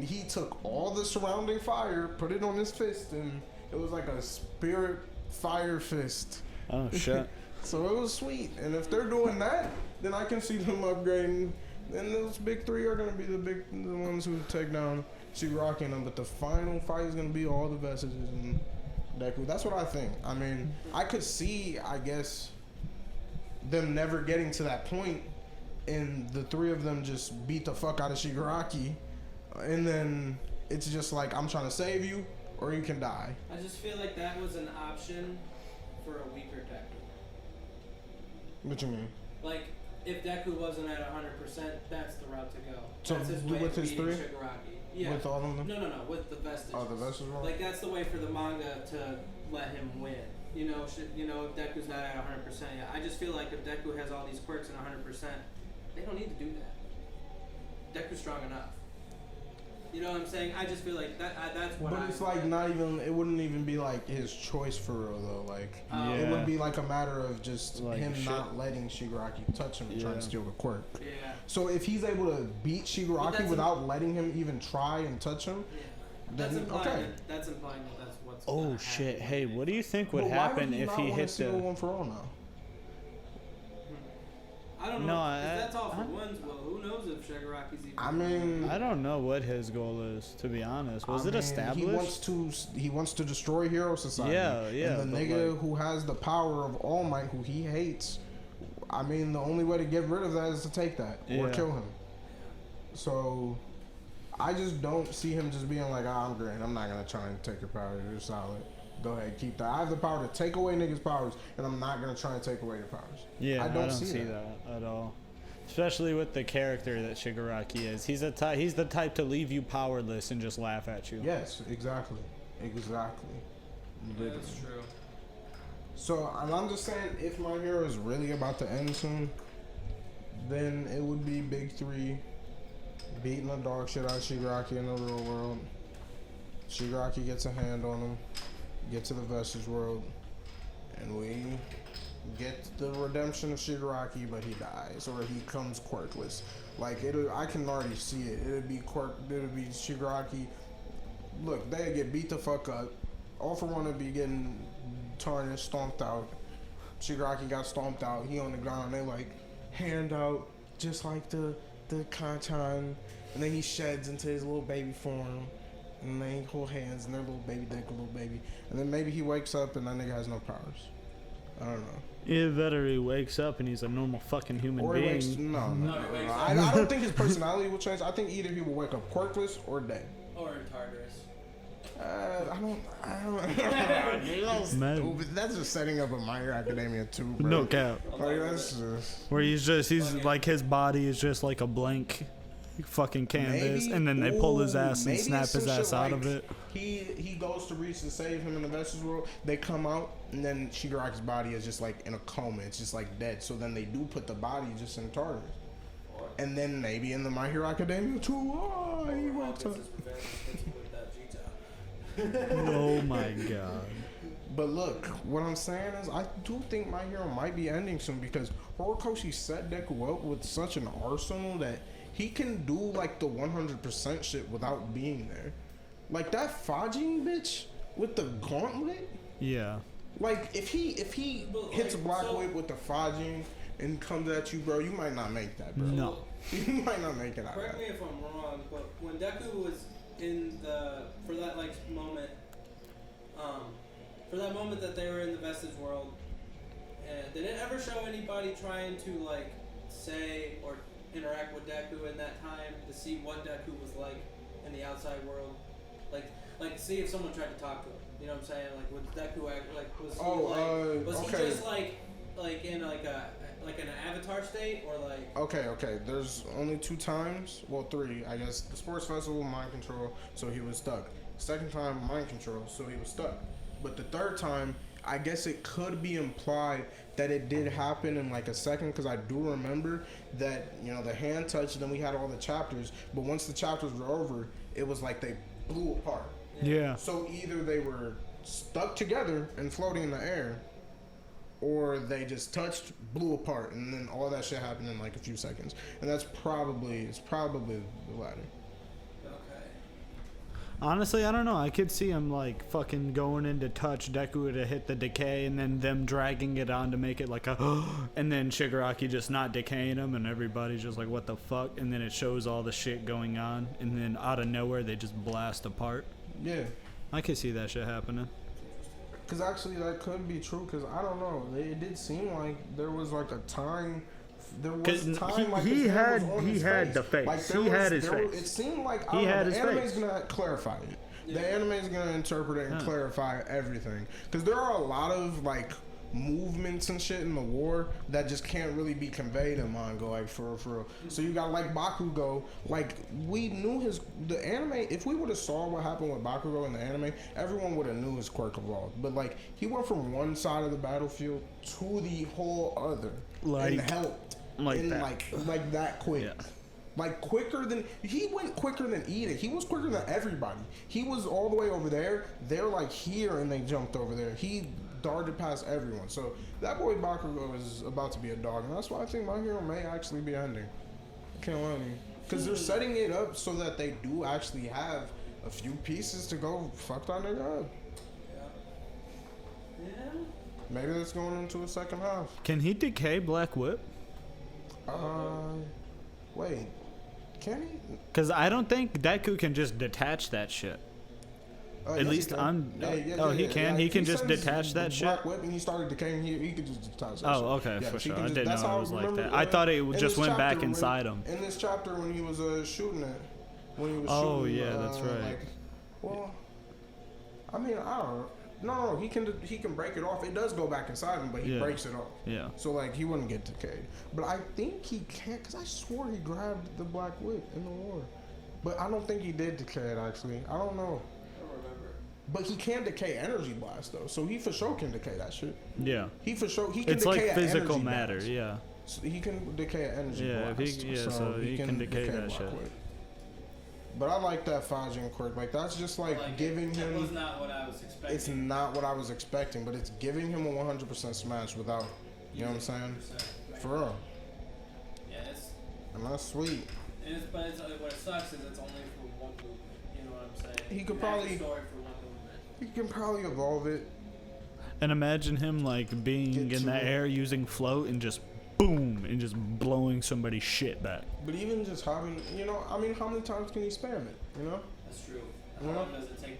he took all the surrounding fire, put it on his fist, and it was like a spirit fire fist. Oh shit. So it was sweet, and if they're doing that, then I can see them upgrading. And those big three are gonna be the ones who take down Shigaraki and them. But the final fight is gonna be all the Vestiges and Deku. That's what I think. I mean, I could see, I guess, them never getting to that point, and the three of them just beat the fuck out of Shigaraki, and then it's just like, I'm trying to save you, or you can die. I just feel like that was an option for a weaker Deku. What you mean? Like, if Deku wasn't at 100%, that's the route to go. So That's his way with of his beating three? Shigaraki. Yeah. With all of them? No, with the Vestiges. Oh, the Vestiges world? Like, that's the way for the manga to let him win. You know, if Deku's not at 100% yet. I just feel like if Deku has all these quirks and 100%, they don't need to do that. Deku's strong enough. You know what I'm saying? I just feel like that's what But it's like not even, it wouldn't even be like his choice for real though. Like, it would be like a matter of just Like him shit. not letting Shigaraki touch him and trying to steal the quirk. Yeah. So if he's able to beat Shigaraki without letting him even try and touch him, That's then implying okay. That's implying that that's what's Oh gonna shit. happen. Hey, what do you think would But why happen would if not he wanna hit steal the one for all now? I don't No, know. If that's all for ones. Well, who knows if Shigaraki's even. I mean, I don't know what his goal is, to be honest. Was I it mean, established? He wants to destroy Hero Society. Yeah, And the but nigga like- who has the power of All Might, who he hates, I mean, the only way to get rid of that is to take that or Yeah. kill him. So, I just don't see him just being like, I'm great. I'm not gonna try and take your power. You're solid. Go ahead, keep that. I have the power to take away niggas' powers, and I'm not gonna try and take away your powers. Yeah, I don't see that at all. Especially with the character that Shigaraki is. He's the type to leave you powerless and just laugh at you. Yes, exactly. Literally. That's true. So, and I'm just saying, if My Hero is really about to end soon, then it would be Big Three beating the dog shit out of Shigaraki in the real world. Shigaraki gets a hand on him, get to the Vestige world, and we get the redemption of Shigaraki, but he dies, or he comes quirkless. Like, I can already see it. It'd be Shigaraki. Look, they'd get beat the fuck up. All for One would be getting tarnished, stomped out. Shigaraki got stomped out. He on the ground. They like hand out, just like the Kanchan, and then he sheds into his little baby form, and they hold hands, and their little baby dick, a little baby, and then maybe he wakes up and that nigga has no powers. I don't know. Either that or he wakes up and he's a normal fucking human Or being. he wakes. No. I don't think his personality will change. I think either he will wake up quirkless or dead. Or in Tartarus. I don't. Man. Stupid. That's just setting up a My Hero Academia too, bro. No cap. Like, that's just. Where he's like his body is just like a blank fucking canvas, and then they pull his ass and snap his ass out of it. He goes to reach and save him in the Vestige world. They come out, and then Shigaraki's body is just like in a coma. It's just like dead. So then they do put the body just in Tartarus. And then maybe in the My Hero Academia too. He wakes up. Oh my god. But look, what I'm saying is, I do think My Hero might be ending soon because Horikoshi set Deku up with such an arsenal that he can do like the 100% shit without being there. Like that Fajin bitch with the gauntlet. Yeah. Like if he hits Black Whip with the Fajin and comes at you, bro, you might not make that, bro. No. You might not make it out. Correct me if I'm wrong, but when Deku was for that like moment, for that moment that they were in the Vestige world, did it ever show anybody trying to like say or interact with Deku in that time to see what Deku was like in the outside world? Like see if someone tried to talk to him. You know what I'm saying? Like would Deku act like was he he just like in like an avatar state or like? Okay. There's only 2 times. Well, 3, I guess. The sports festival, mind control, so he was stuck. Second time, mind control, so he was stuck. But the third time, I guess it could be implied that it did happen in like a second, because I do remember that, you know, the hand touch, then we had all the chapters, but once the chapters were over, it was like they blew apart. Yeah. So either they were stuck together and floating in the air, or they just touched, blew apart, and then all that shit happened in like a few seconds. And it's probably the latter. Honestly, I don't know. I could see him like fucking going into touch Deku to hit the decay, and then them dragging it on to make it like a, and then Shigaraki just not decaying him, and everybody's just like, what the fuck? And then it shows all the shit going on, and then out of nowhere they just blast apart. Yeah. I could see that shit happening. Because actually that could be true, because I don't know. It did seem like there was like a time. There was time like he had the face. Like, he had his face. It seemed like he had his the anime's face. gonna clarify it. Yeah. The anime's gonna interpret it and clarify everything. Because there are a lot of like movements and shit in the war that just can't really be conveyed in manga, like for real. So you got like Bakugo, like we knew the anime. If we would have saw what happened with Bakugo in the anime, everyone would have knew his quirk evolved. But like he went from one side of the battlefield to the whole other, and helped like that quick. Yeah. Like he went quicker than Ida. He was quicker than everybody. He was all the way over there. They're like here, and they jumped over there. He darted past everyone. So that boy Bakugo is about to be a dog, and that's why I think My Hero may actually be ending. Can't lie to you, because they're setting it up so that they do actually have a few pieces to go fuck that nigga up. Yeah. Maybe that's going into a second half. Can he decay Black Whip? Wait, can he? Because I don't think Deku can just detach that shit. At least he can. He can just detach that shit. Black Whip and he started decaying. He could just detach that shit. Oh, okay, for sure. I didn't that's know how it was like that. it. I thought it just went back inside him. In this chapter, when he was shooting it, that's right. Like, well, I mean, I don't know. No, he can break it off. It does go back inside him, but he breaks it off. Yeah. So like he wouldn't get decayed. But I think he can't, because I swore he grabbed the Black Whip in the war. But I don't think he did decay it actually. I don't know. But he can decay energy blast though, so he for sure can decay that shit. Yeah. He for sure he can. It's decay like physical energy matter. blast. Yeah. So he can decay an energy blast. So he can decay that shit. But I like that Fajin quirk. Like that's just like giving him. That was not what I was expecting. It's not what I was expecting, but it's giving him a 100% smash without. You know what I'm saying? For real. Yeah, and that's sweet. But what it sucks is it's only for one movement. You know what I'm saying? He could probably. Story for one movement. He can probably evolve it. And imagine him like being in the air using float and just boom and just blowing somebody's shit back. But even just having, you know, I mean, how many times can he spam it? You know? That's true. How long does it take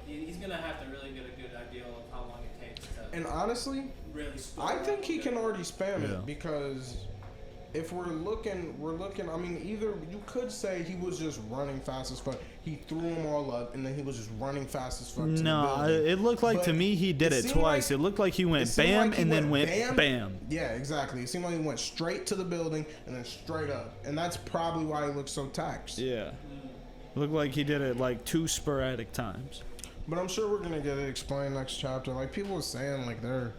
he's gonna have to really get a good idea of how long it takes to. And honestly, really. I think he can already spam it because. If we're looking, I mean, either you could say he was just running fast as fuck. He threw them all up, and then he was just running fast as fuck. No, it looked like to me he did it twice. It looked like he went bam and then went bam. Yeah, exactly. It seemed like he went straight to the building and then straight up. And that's probably why he looked so taxed. Yeah. Looked like he did it like 2 sporadic times. But I'm sure we're going to get it explained next chapter. Like, people are saying, like, they're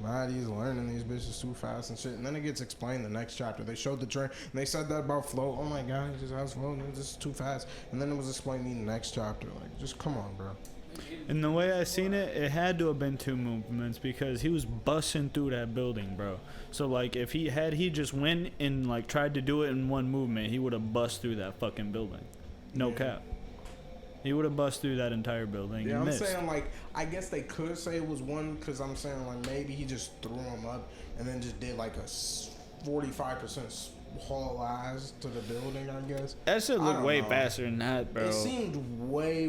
mad he's learning these bitches too fast and shit, and then it gets explained the next chapter. They showed the train and they said that about float. Oh my god, he just has float and this is too fast. And then it was explained in the next chapter. Like, just come on, bro. And the way I seen it, it had to have been 2 movements because he was busting through that building, bro. So like if he just went and like tried to do it in one movement, he would have bust through that fucking building. No cap. He would have bust through that entire building. Yeah, and I'm missed. saying like I guess they could say it was one, because I'm saying like maybe he just threw him up and then just did like a 45% haul ass to the building, I guess. That shit looked way know. faster than that, bro. It seemed way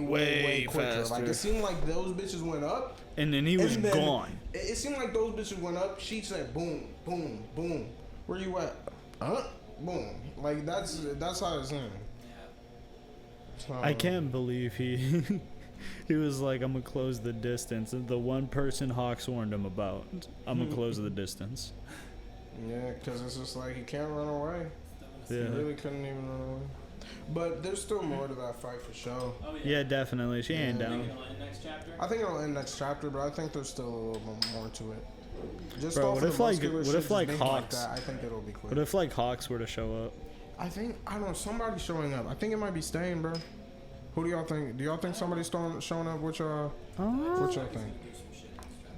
quicker. faster. Like, it seemed like those bitches went up. And then he was and then gone. It seemed like those bitches went up. She said, boom, boom, boom. Where you at? Huh? Boom. Like, that's how it seemed. So, I can't believe he he was like, I'm gonna close the distance. The one person Hawks warned him about. I'm gonna close the distance. Yeah, because it's just like, he can't run away. Yeah. He really couldn't even run away. But there's still more to that fight for sure. Oh, Yeah, definitely. She ain't I down. think it'll end next chapter. I think it'll end next chapter, but I think there's still a little bit more to it. Just Bro, off what of if, the like- muscular what shit if, just like, being Hawks- that, I think it'll be quick. What if like Hawks were to show up? I don't know, somebody's showing up. I think it might be Stain, bro. Who do y'all think? Do y'all think somebody's showing up? What y'all think?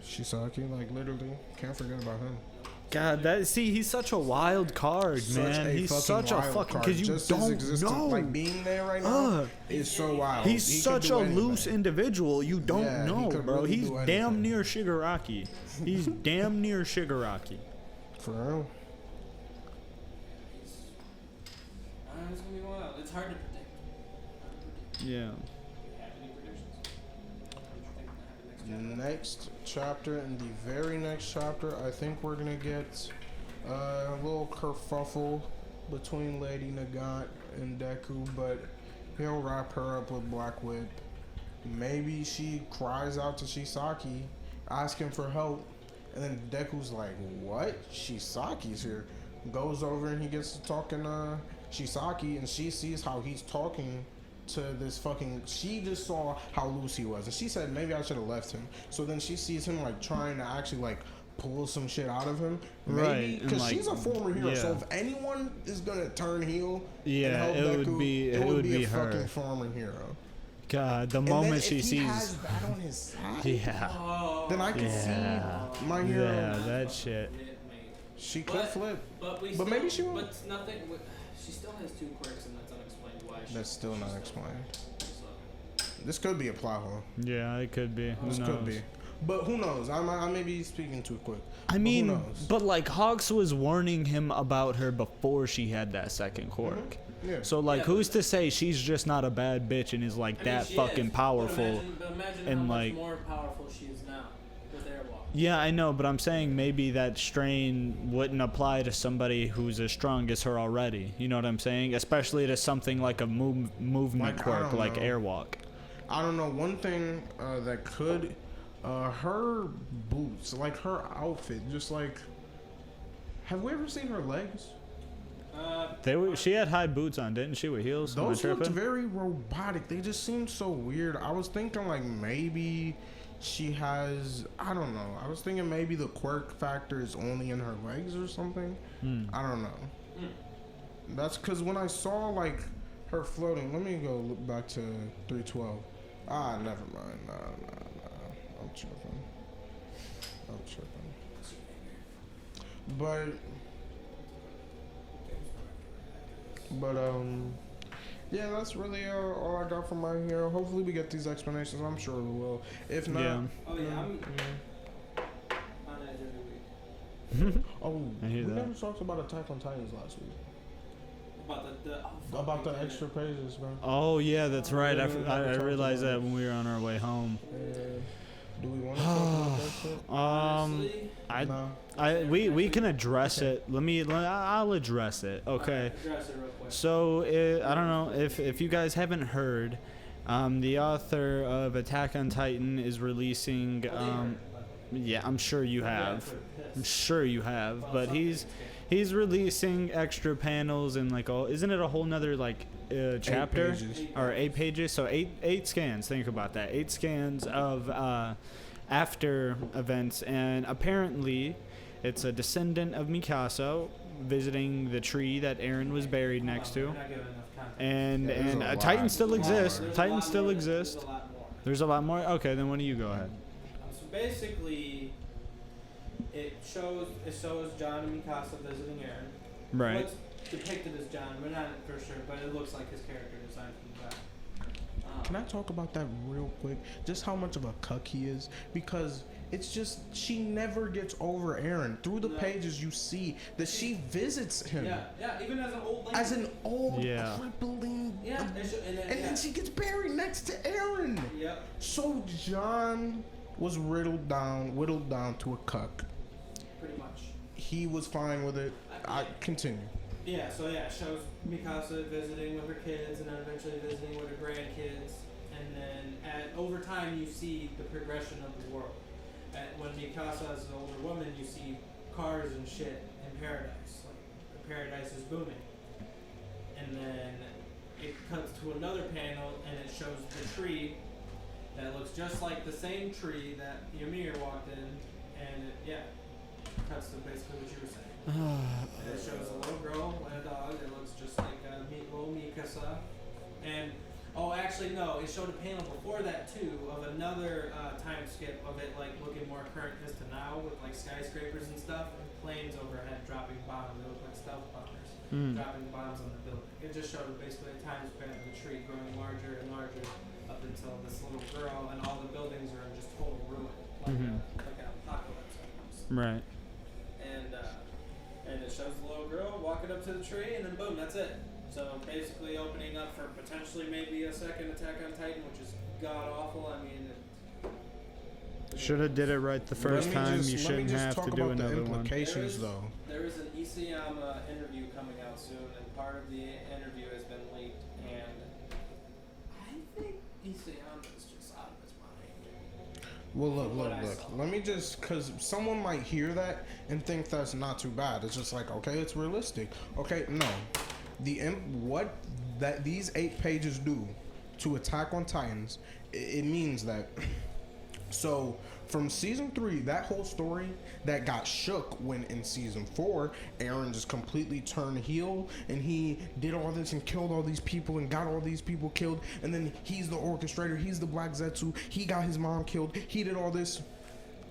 Shisaki, like, literally, can't forget about him. God, he's such a wild card, man. He's such a fucking because you Just his don't existence, know. like, being there right now is so wild. He's He such could a do loose anything. individual. You don't Yeah, he know, could bro. really He's do damn anything. near Shigaraki. He's damn near Shigaraki. For real. It's gonna be wild. It's hard to predict. Yeah. Have any predictions? What do you think will happen next chapter? Next chapter, in the very next chapter, I think we're gonna get a little kerfuffle between Lady Nagant and Deku, but he'll wrap her up with Black Whip. Maybe she cries out to Shisaki, asking for help, and then Deku's like, "What? Shisaki's here." Goes over and he gets to talking Shisaki, and she sees how he's talking to this fucking. She just saw how loose he was, and she said maybe I should have left him. So then she sees him like trying to actually like pull some shit out of him, maybe Right, because and, like, she's a former hero. So yeah. if anyone is gonna turn heel, Yeah, and it help would Deku, be- it it would would be be a her. fucking former hero. God, the And moment then she if he has sees. that on his side, Yeah. Oh, then I can Yeah. see my hero. Yeah, that shit. She could flip. But But maybe she won't. But it's nothing. She still has 2 quirks, and that's unexplained. Why? That's still not explained. So. This could be a plot hole. Yeah, it could be. Who This knows? could be. But who knows? I may be speaking too quick. I But mean, who knows? but like Hawks was warning him about her before she had that second quirk. Yeah. So like, Yeah, who's to say she's just not a bad bitch and is like I mean, that she fucking is, powerful? But imagine and, how like- much more powerful she is now with Airwalk. Yeah, I know, but I'm saying maybe that strain wouldn't apply to somebody who's as strong as her already. You know what I'm saying? Especially to something like a movement Like, I quirk don't like know. Airwalk. I don't know. One thing that could, her boots, like her outfit, just like. Have we ever seen her legs? She had high boots on, didn't she, with heels? Am I Those looked tripping? very robotic. They just seemed so weird. I was thinking like maybe she has. I don't know. I was thinking maybe the quirk factor is only in her legs or something. I don't know. That's because when I saw like her floating. Let me go look back to 312. Ah, never mind. Nah. I'm tripping. But yeah, that's really all I got from my hero. Hopefully we get these explanations. I'm sure we will. If not, Yeah. Oh yeah, I'm yeah. on edge every week. Oh, I hear we that. never talked about Attack on Titans last week. About the Extra pages, man. Oh yeah, that's right. I realized that when we were on our way home. Do we want to talk about that shit? Honestly, No. We can address it. I'll address it. Okay. address it real quick. So I don't know if you guys haven't heard, the author of Attack on Titan is releasing. Yeah, I'm sure you have. I'm sure you have. But he's releasing extra panels and like isn't it a whole nother like chapter 8 pages. or 8 pages? So eight scans. Think about that. 8 scans of after events, and apparently it's a descendant of Mikasa visiting the tree that Eren was buried next to. We're not giving enough context. And Yeah, there's a lot. Titan still There's a lot exists. more. There's a Titan lot still more. exists. There's a lot more. There's a lot more. Okay, then why don't you go ahead? So basically, it shows John and Mikasa visiting Eren. Right. What's depicted as John, we're not for sure, but it looks like his character design from the back. Can I talk about that real quick? Just how much of a cuck he is? Because it's just, she never gets over Eren. Through the pages, you see that she visits him. Yeah, even as an old lady. As an old, crippling... Yeah. And then she gets buried next to Eren. Yep. So John was whittled down to a cuck. Pretty much. He was fine with it. I continue. Yeah, so it shows Mikasa visiting with her kids and then eventually visiting with her grandkids. And then over time you see the progression of the world. When Mikasa is an older woman, you see cars and shit in paradise. Like, paradise is booming. And then it cuts to another panel and it shows the tree that looks just like the same tree that Ymir walked in. And it cuts to basically what you were saying. And it shows a little girl and a dog that looks just like little Mikasa. And actually no, it showed a panel before that too of another time skip of it like looking more current as to now with like skyscrapers and stuff and planes overhead dropping bombs. They look like stealth bombers dropping bombs on the building. It just showed basically a time span of the tree growing larger and larger up until this little girl and all the buildings are in just total ruin, like an apocalypse almost. Right. And it shows the little girl walking up to the tree, and then boom, that's it. So basically opening up for potentially maybe a second Attack on Titan, which is god awful. I mean, should have did it right the first time. You shouldn't have to do another one. There is an Isayama interview coming out soon, and part of the interview has been leaked, and I think Isayama is just out of his mind. Well, look. Let me just, because someone might hear that and think that's not too bad. It's just like, okay, it's realistic. Okay, no. What these 8 pages do to Attack on Titans, it means that. So from season 3, that whole story that got shook when in season 4, Eren just completely turned heel and he did all this and killed all these people and got all these people killed, and then he's the orchestrator, he's the Black Zetsu, he got his mom killed, he did all this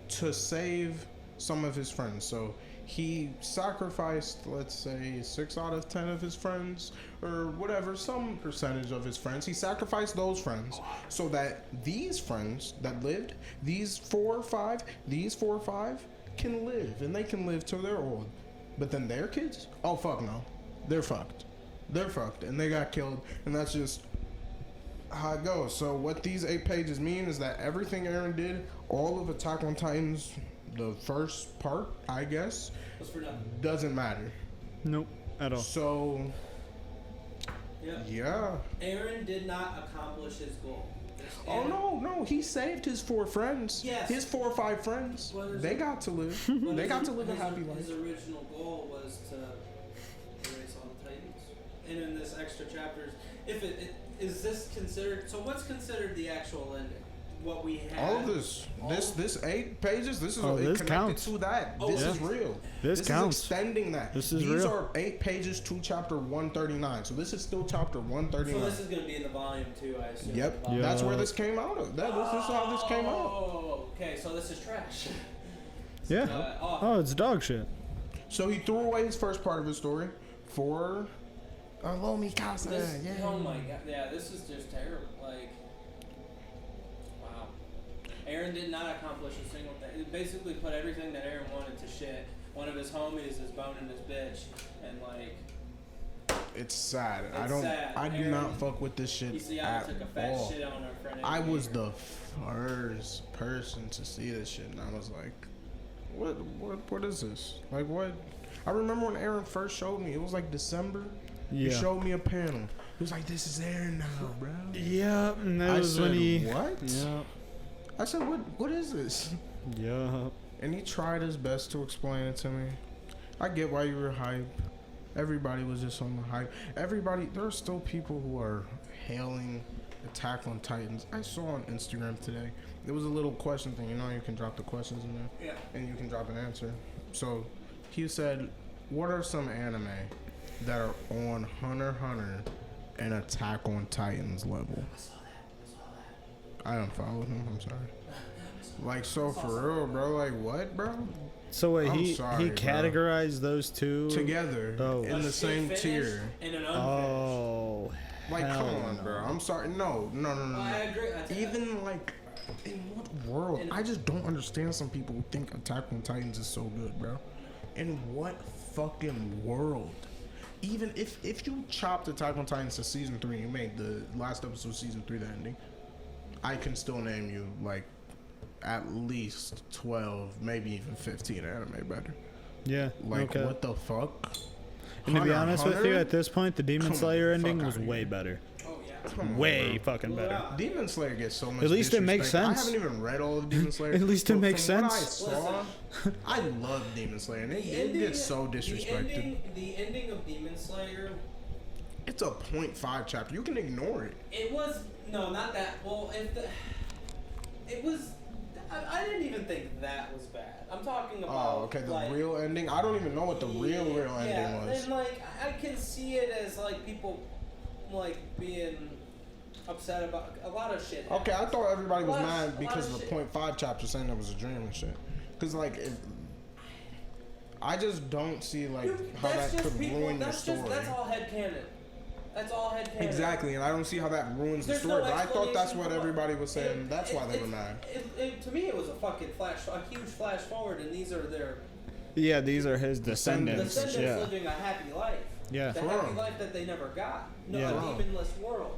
to save some of his friends. So he sacrificed, let's say, 6 out of 10 of his friends, or whatever, some percentage of his friends. He sacrificed those friends so that these friends that lived, these 4 or 5, can live, and they can live till they're old. But then their kids? Oh, fuck no. They're fucked. And they got killed, and that's just how it goes. So what these 8 pages mean is that everything Eren did, all of Attack on Titan's the first part, I guess, doesn't matter. Nope, at all. So, yeah. Eren did not accomplish his goal. Oh no, he saved his 4 friends. Yes. His 4 or 5 friends. They got to live. They got to live a happy life. His original goal was to erase all the Titans. And in this extra chapters, is this considered? So what's considered the actual ending? What we have. All of this 8 pages. This is this connected counts. to that. This is real. This counts. Is extending that. This is These real. are 8 pages to chapter 139. So this is still chapter 139. So this is going to be in the volume 2, I assume. Yep. That's where this came out of. This is how this came out. Oh, okay. So this is trash. Yeah. It's dog shit. So he threw away his first part of his story for Lo Mikasa. Oh my god. Yeah, this is just terrible. Like, wow. Eren did not accomplish a single thing. It basically put everything that Eren wanted to shit. One of his homies is boning his bitch, and like. It's sad. Sad. I do not fuck with this shit at took a fat all. shit on her friend. I was the first person to see this shit, and I was like, what is this? Like, what? I remember when Eren first showed me. It was like December. Yeah. He showed me a panel. He was like, "This is Eren now, bro." Yeah, and that was when he. What? Yeah. I said, "What is this?" Yeah. And he tried his best to explain it to me. I get why you were hype. Everybody was just on the hype. There are still people who are hailing Attack on Titans. I saw on Instagram today. There was a little question thing. You know, you can drop the questions in there. Yeah. And you can drop an answer. So he said, "What are some anime that are on Hunter x Hunter and Attack on Titans level?" I saw that. I unfollowed him. I'm sorry. Like, so for real, bro. Like, what, bro? So wait, he sorry, categorized those two together Oh. in the same tier. And an unfinished. Oh, Like, Hell come on, no. bro. I'm sorry. No. I agree. Even like, in what world? I just don't understand some people who think Attack on Titans is so good, bro. In what fucking world? Even if you chopped Attack on Titans to season 3, you made the last episode of season 3 the ending, I can still name you like at least 12, maybe even 15 anime better. Yeah. Like, okay. what the fuck? And to be Hunter x honest with you, Hunter? at this point, the Demon Come Slayer on, fuck ending was outta way here. better. Oh yeah. Come on, Way bro. fucking better. Demon Slayer gets so much At least it makes disrespect. sense. I haven't even read all of Demon Slayer. At least it but makes from sense. What I saw, I love Demon Slayer. And it gets so disrespected. The ending of Demon Slayer. It's a 0.5 chapter. You can ignore it. It was not that. Well, it was. I didn't even think that was bad. I'm talking about. Oh, okay. The like, real ending. I don't even know what the real ending was. And like I can see it as like people like being upset about a lot of shit. Okay, I thought everybody was A lot mad of because of the shit. 0.5 chapter saying that was a dream and shit. Cause like, I just don't see like how That's that just could people. ruin your That's story. that's all headcanon. That's all headcanon. Exactly, and I don't see how that ruins the There's story. no But I thought that's explanation what for everybody was saying. That's why they were mad. To me, it was a fucking a huge flash forward, and these are their Yeah, these are his descendants. descendants Yeah. living a happy life. Yeah. The For happy real. life that they never got. No, Yeah. a demonless world.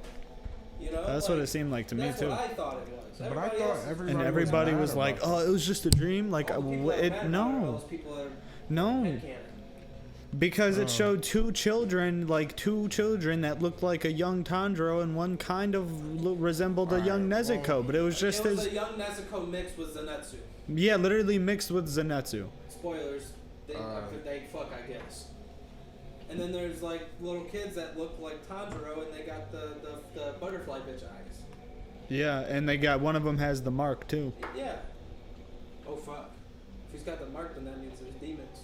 You know. That's what it seemed like to me that's too. what I thought it was. But I Everybody thought else- everybody And everybody mad was like, about "Oh, it was just a dream." Like, all the people that are mad about it are no, those people that are no, headcanon. because it showed two children that looked like a young Tanjiro, and one kind of resembled a young Alright, Nezuko, well, but it was just It was his. a young Nezuko mixed with Zenitsu. Yeah, literally mixed with Zenitsu. Spoilers. They fuck, I guess. And then there's like little kids that look like Tanjiro, and they got the butterfly bitch eyes. Yeah, and they got one of them has the mark too. Yeah. Oh fuck. If he's got the mark, then that means there's demons.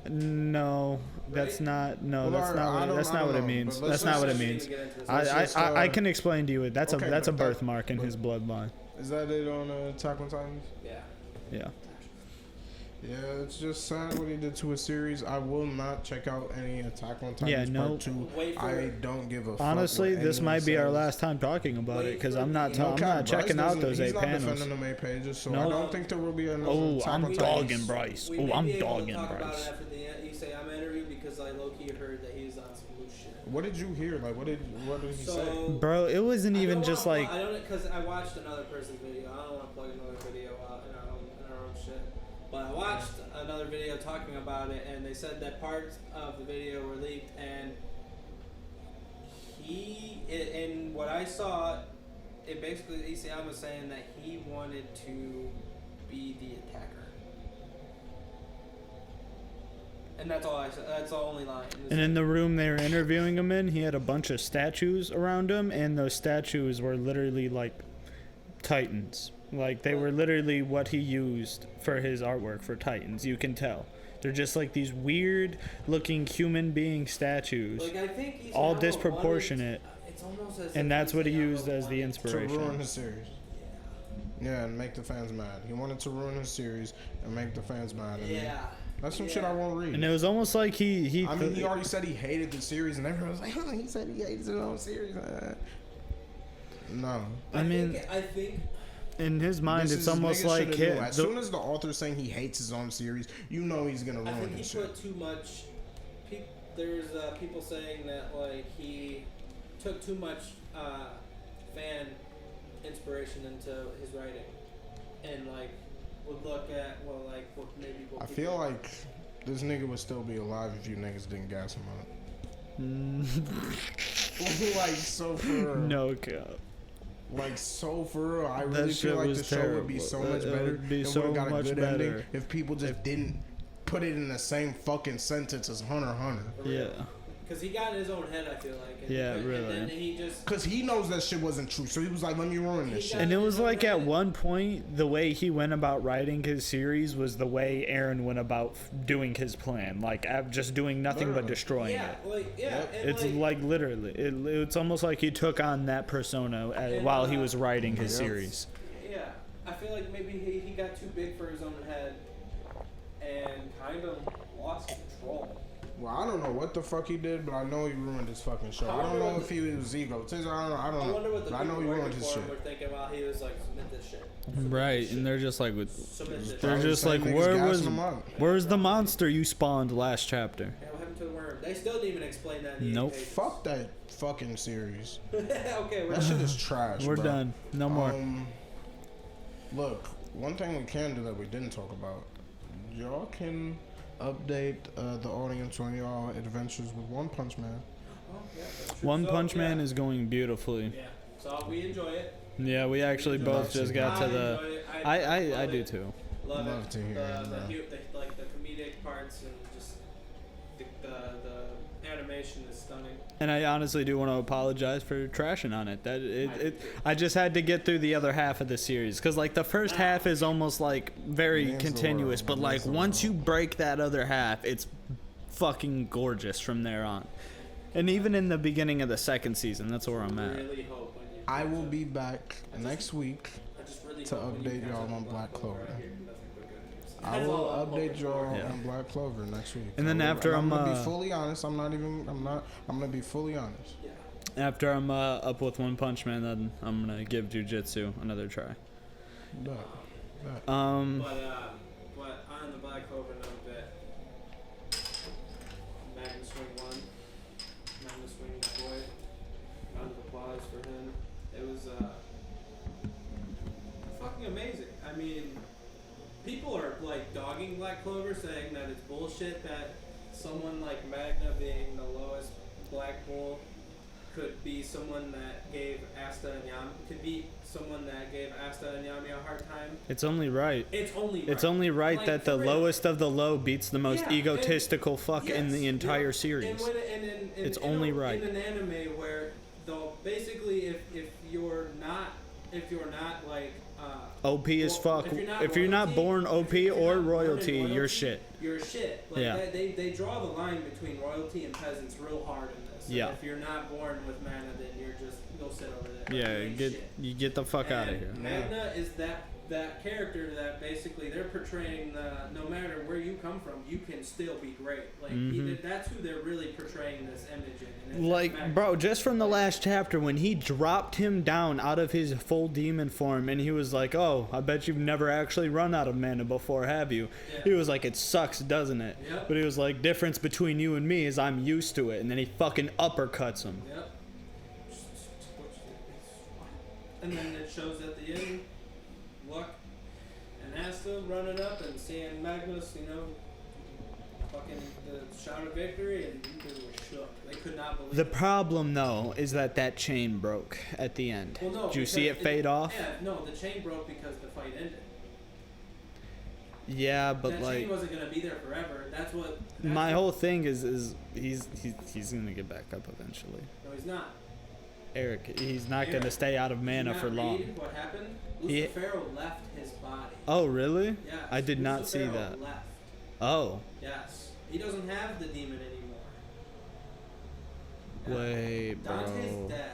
No, that's Right? not. No, Well, that's not. I What, don't- that's I not don't what it know, means. but That's let's not what it just- means. Get into this. Let's just, I can explain to you. That's okay, a but that- birthmark in but- his bloodline. Is that it on Attack on Titans? Yeah. Yeah. Yeah, it's just sad what he did to a series. I will not check out any Attack on Titans Yeah, no. Part 2. Wait for I it. don't give a fuck. Honestly, what this anyone might be our says. last time talking about it because I'm not. No I'm Cap, not checking Bryce out doesn't- those he's 8 not panels. defending the main pages, so No. I don't think there will be another Oh, Attack I'm on dogging Titans. Bryce. We Oh, may I'm be able to dogging talk about Bryce. it after the Isayama interview because I low-key heard that he's on some loose shit. What did you hear? Like, what did he say? So, Bro, it wasn't I even don't just wanna like. I don't because I watched another person's video. I don't want to plug another video out in our own shit. But I watched another video talking about it, and they said that parts of the video were leaked, and in what I saw, it basically Isayama was saying that he wanted to be the attacker. And that's all I said. That's the only line. And in the room they were interviewing him in, he had a bunch of statues around him, and those statues were literally like Titans. Like they were literally what he used for his artwork for Titans. You can tell. They're just like these weird looking human being statues, Like, I think Isayama all wanted- disproportionate, it's almost as if and that's what he Isayama used as the wanted- To inspiration. ruin his series. Yeah, and make the fans mad. He wanted to ruin his series and make the fans mad. And Yeah. that's some Yeah. shit I won't read. And it was almost like he I mean, he already said he hated the series, and everyone was like, oh, he said he hates his own series. No. I mean, I think in his mind, This it's is- almost niggas like shoulda hit. knew. As soon as the author's saying he hates his own series, you know he's gonna I ruin think he his put shit. too much. There's people saying that like he took too much fan inspiration into his writing, and like would look at what maybe what I people- feel like this nigga would still be alive if you niggas didn't gas him up. Like, so for real. No cap. Like, so for real. I That really shit feel like was the show would be terrible. so much It better. would be It so would've got a much good better. ending if people just didn't put it in the same fucking sentence as Hunter x Hunter. For real. Yeah. Because he got in his own head, I feel like. And Yeah, and really. then he just. Cause he knows that shit wasn't true, so he was like, "Let me ruin this shit." And it was like at one point, the way he went about writing his series was the way Aaron went about doing his plan. Like, just doing nothing but Literally. destroying Yeah, it. like yeah. Yep. And It's like literally, it's almost like he took on that persona while he was writing his Yep. series. Yeah, I feel like maybe he got too big for his own head, and kind of lost control. Well, I don't know what the fuck he did, but I know he ruined his fucking show. I don't know if he was egotistic. I don't know. wonder what the I know he ruined his shit. were thinking while he was like, submit this shit. Right, and they're just like, They're just like, where's the monster you spawned last chapter? Yeah, what happened to the worm? They still didn't even explain that. In Nope. Fuck that fucking series. Okay, That shit is trash. We're bro. done. No more. Look, one thing we can do that we didn't talk about. Y'all can update the audience on y'all adventures with One Punch Man. Oh, yeah, that's true. One Punch Man is going beautifully. Yeah, so we enjoy it. Yeah, we actually both just got to the. enjoy it. I love do it. too. Love Love it. to hear it, bro. Like the comedic parts and just the animation is stunning. And I honestly do want to apologize for trashing on it. I just had to get through the other half of the series because like the first half is almost like very Man's the continuous, world. but like Man's the once you world. break that other half, it's fucking gorgeous from there on. And even in the beginning of the second season, that's where I'm at. Really hope when you I will be back next week I just really to hope when you update catch y'all up on with Black Clover. I hear nothing but good news. I That's will all I'm update hoping y'all for. Yeah. on Black Clover next week. And then I will- after I'm gonna I'm, be fully honest. I'm gonna be fully honest. Yeah. After I'm up with One Punch Man, then I'm gonna give Jujutsu another try. But But on the Black Clover note that Magnus Swing won. Magnus Swing boy. Round of applause for him. It was fucking amazing. I mean, people are like dogging Black Clover, saying that it's bullshit that someone like Magna being the lowest Black Bull could be someone that gave Asta and Yami a hard time. It's only right. It's only right. It's only right Like, that the for real. lowest of the low beats the most Yeah, egotistical fuck in Yes, the entire yeah. series. And It's only right. In an anime where, though, basically, if you're not like OP as well, fuck. if you're not born OP if you're or not born in royalty, you're shit. You're shit. Like Yeah. they draw the line between royalty and peasants real hard in this. And Yeah. if you're not born with mana, then you're just go sit over there. Yeah, You ain't get shit. you get the fuck out of here. Magna is that character that basically they're portraying no matter where you come from, you can still be great. Like that's who they're really portraying this image in. And it's Like, Magna. bro, just from the last chapter when he dropped him down out of his full demon form and he was like, "Oh, I bet you've never actually run out of mana before, have you?" Yeah. He was like, "It sucks, doesn't it?" Yep. But he was like, "Difference between you and me is I'm used to it." And then he fucking uppercuts him. Yep. And then it shows at the end, Luck and Asta running up and seeing Magnus, fucking the shout of victory, and people were shook. They could not believe The it. problem, though, is that chain broke at the end. Well, no, Did you see it because fade off? Yeah, no, the chain broke because the fight ended. Yeah, but that like, chain wasn't gonna be there forever. That's my what- whole thing is he's gonna get back up eventually. No, he's not. Eric, he's not Eric, gonna stay out of Did mana you not for long. read what happened? He- Lucifero left his body. Oh, really? Yes, I did not see Lucifero that. Left. Oh, Yes, he doesn't have the demon anymore. Yeah. wait, Dante's bro. dead.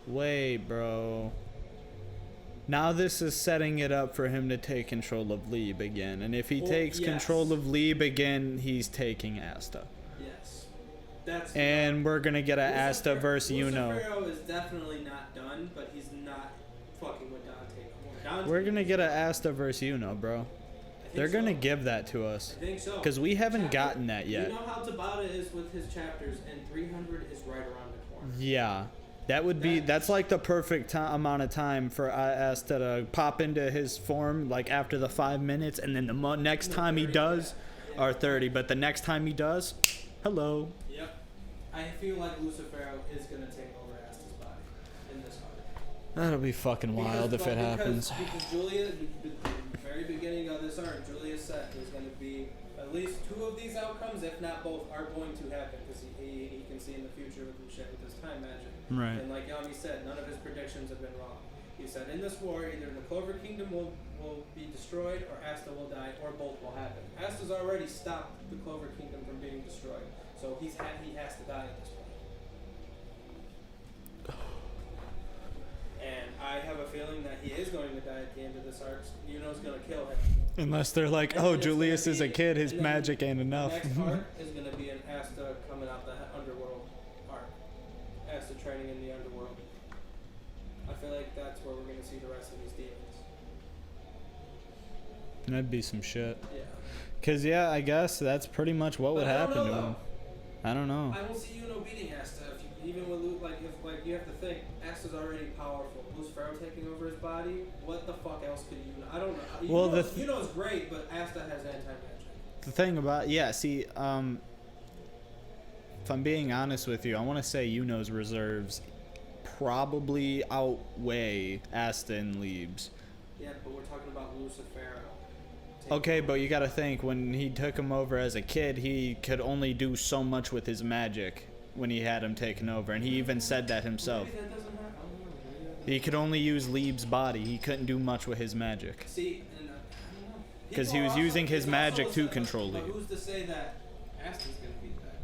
Wait, bro. Now this is setting it up for him to take control of Lieb again. And if he Well, takes yes. control of Lieb again, he's taking Asta. Yes. That's And we're gonna get a Asta versus Yuno. Lucifero is definitely not done, but he's not fucking with Dante no more. Dante We're gonna get a Asta versus Yuno, bro. I think They're gonna so. give that to us. I think so. Because we haven't gotten that yet. You know how Tabata is with his chapters, and 300 is right around the corner. Yeah. That would be, that's like the perfect amount of time for Asta to pop into his form, like after the 5 minutes, and then the next time he does, or 30, but the next time he does, hello. Yep. I feel like Lucifero is going to take over Asta's body in this arc. That'll be fucking wild if it happens. Because Julia, at the very beginning of this arc, Julia said there's going to be at least 2 of these outcomes, if not both, are going to happen, because he can see in the future with his time magic. Right. And like Yami said, none of his predictions have been wrong. He said, in this war, either the Clover Kingdom will be destroyed, or Asta will die, or both will happen. Asta's already stopped the Clover Kingdom from being destroyed, so he has to die at this point. And I have a feeling that he is going to die at the end of this arc. Yuno's going to kill him. Unless they're like, And oh, then it's Julius gonna is a be- kid, his and then magic ain't enough. The next arc is going to be an Asta coming out the underworld arc. Asta training in the underworld. I feel like that's where we're going to see the rest of these demons. That'd be some shit. Yeah. Cause yeah, I guess that's pretty much what would But I don't happen know, to him. I don't know. I don't see Yuno beating Asta. If you, even with if you have to think, Asta's already powerful. Lucifero taking over his body. What the fuck else could Yuno? I don't know. Well, Yuno's great, but Asta has anti-magic. The thing about see, if I'm being honest with you, I want to say Yuno's reserves probably outweigh Asta and Lieb's. Yeah, but we're talking about Lucifero. Okay, but you gotta think, when he took him over as a kid, he could only do so much with his magic when he had him taken over, and he even said that himself. Maybe that doesn't happen. I don't know. He could only use Lieb's body. He couldn't do much with his magic. See, and I don't know. 'Cause he People was also- using his it's magic also to said, control but Lieb. who's to say that Asta's gonna beat that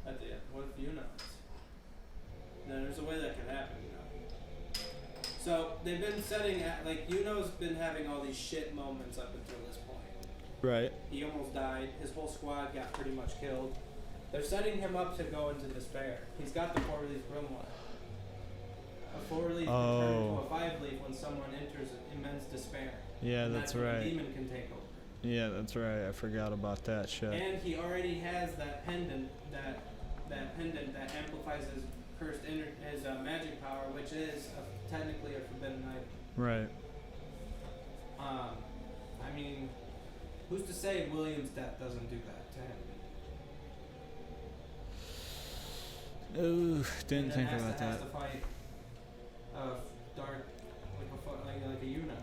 guy? At the end, what if Yuno is? Then there's a way that can happen, you know. So they've been setting like Yuno's been having all these shit moments up until this point. Right. He almost died. His whole squad got pretty much killed. They're setting him up to go into despair. He's got the 4-leaf grimoire. A 4-leaf can turn into a 5-leaf when someone enters immense despair. Yeah, And that's when right. The demon can take over. Yeah, that's right. I forgot about that shit. And he already has that pendant that amplifies his his magic power, which is technically a forbidden item. Right. I mean, who's to say William's death doesn't do that to him? Ooh, didn't And think then about has that. to fight dark, like a Yuna,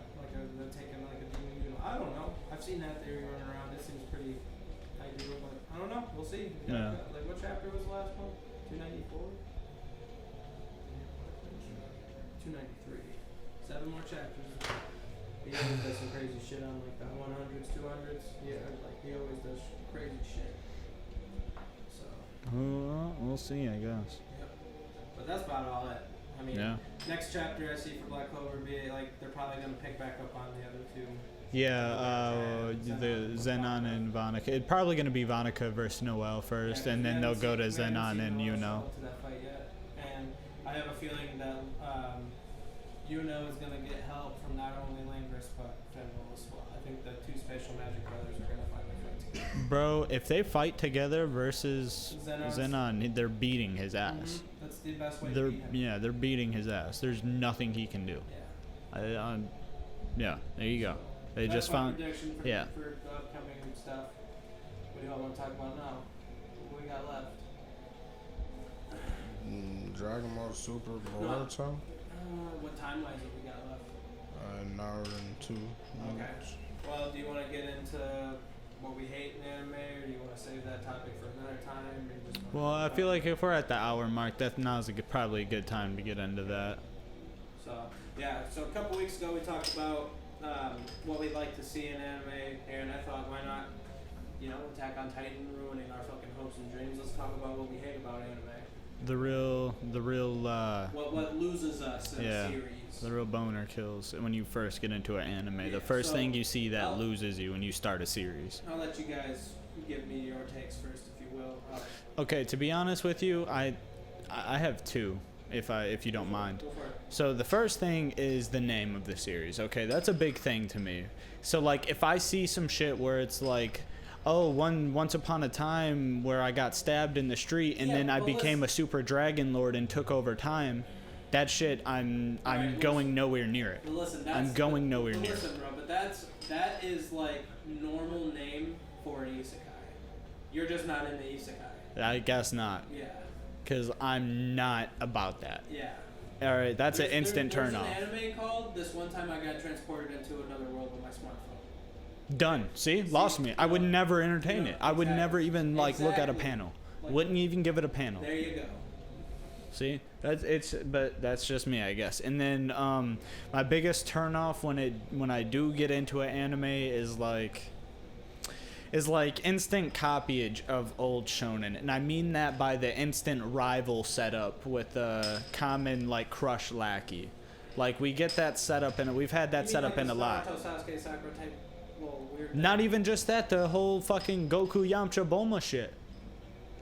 they're taking like a demon Yuna. I don't know. I've seen that theory running around. It seems pretty ideal, but I don't know. We'll see. Yeah. Like what chapter was the last one? 294. 293. 7 more chapters. He always does some crazy shit on like the 100s, 200s. Yeah, like he always does crazy shit. So. We'll see, I guess. Yep. But that's about all that. I mean, Yeah. next chapter I see for Black Clover be like they're probably gonna pick back up on the other two. Yeah, the Zenon and Vonica. It's probably going to be Vonica versus Noelle first, Yeah, and then we they'll haven't go to seen- we haven't Zenon seen and Noelle Yuno. show up to that fight yet. And I have a feeling that Yuno is gonna get help from not only Langris but Fenwell as well. I think the two spatial magic brothers are gonna finally fight together. Bro, if they fight together versus Zenon, they're beating his ass. Mhm. That's the best way to beat him. They're beating his ass. There's nothing he can do. Yeah. Yeah, there you go. They That's just my found. prediction for, yeah. for the upcoming stuff. What do y'all want to talk about now? What we got left? Dragon Ball Super Boruto. What timelines have we got left? An hour and 2 minutes. Well, do you want to get into what we hate in anime, or do you want to save that topic for another time? Or you just Well, I feel like if we're at the hour mark, now's probably a good time to get into that. So, yeah, so a couple weeks ago we talked about what we'd like to see in anime, and I thought, why not, Attack on Titan ruining our fucking hopes and dreams. Let's talk about what we hate about anime. The real What loses us in a series. the real boner kills when you first get into an anime. Yeah, The first so thing you see that I'll- loses you when you start a series. I'll let you guys give me your takes first, if you will. Okay, to be honest with you, I have two, if you don't mind. Go for it. So the first thing is the name of the series. Okay, that's a big thing to me. So like if I see some shit where it's like, oh, once upon a time where I got stabbed in the street and then I became a super dragon lord and took over time, that shit I'm going nowhere near it. But listen, I'm going nowhere near Listen, bro, but that is like normal name for an isekai. You're just not in the isekai. I guess not, Yeah. because I'm not about that. Yeah. All right, that's an instant there's turn off. There's an anime called This One Time I Got Transported into Another World with My Smartphone. Done. See, lost me. I would never entertain it. I would never even look at a Exactly. panel. Like- Wouldn't even give it a panel. There you go. See, but that's just me, I guess. And then my biggest turnoff when I do get into an anime is like instant copyage of old shonen, and I mean that by the instant rival setup with the common like crush lackey. Like we get that setup, and we've had that You mean setup like in the a lot. Naruto, Sasuke, Sakura type little weird. Not even just that, the whole fucking Goku Yamcha Bulma shit.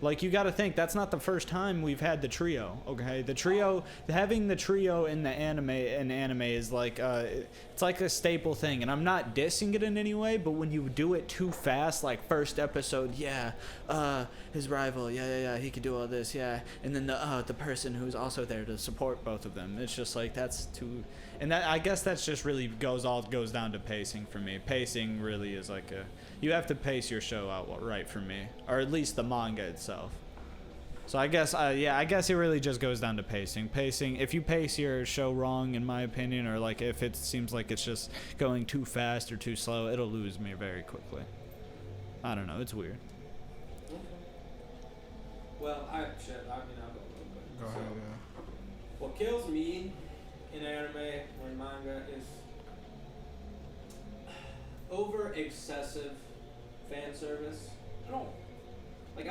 Like, you gotta think, that's not the first time we've had the trio, okay? The trio, having the trio in the anime is like, it's like a staple thing, and I'm not dissing it in any way, but when you do it too fast, like first episode, his rival, he could do all this, and then the person who's also there to support both of them, it's just like, that's too, and that, I guess that's just really goes down to pacing for me. Pacing really is like you have to pace your show out right for me, or at least the manga itself. So I guess it really just goes down to pacing. If you pace your show wrong, in my opinion, or like if it seems like it's just going too fast or too slow, it'll lose me very quickly. I don't know, it's weird. Okay. Well, I'll go a little bit. Go ahead, yeah. What kills me in anime or manga is over excessive fan service. I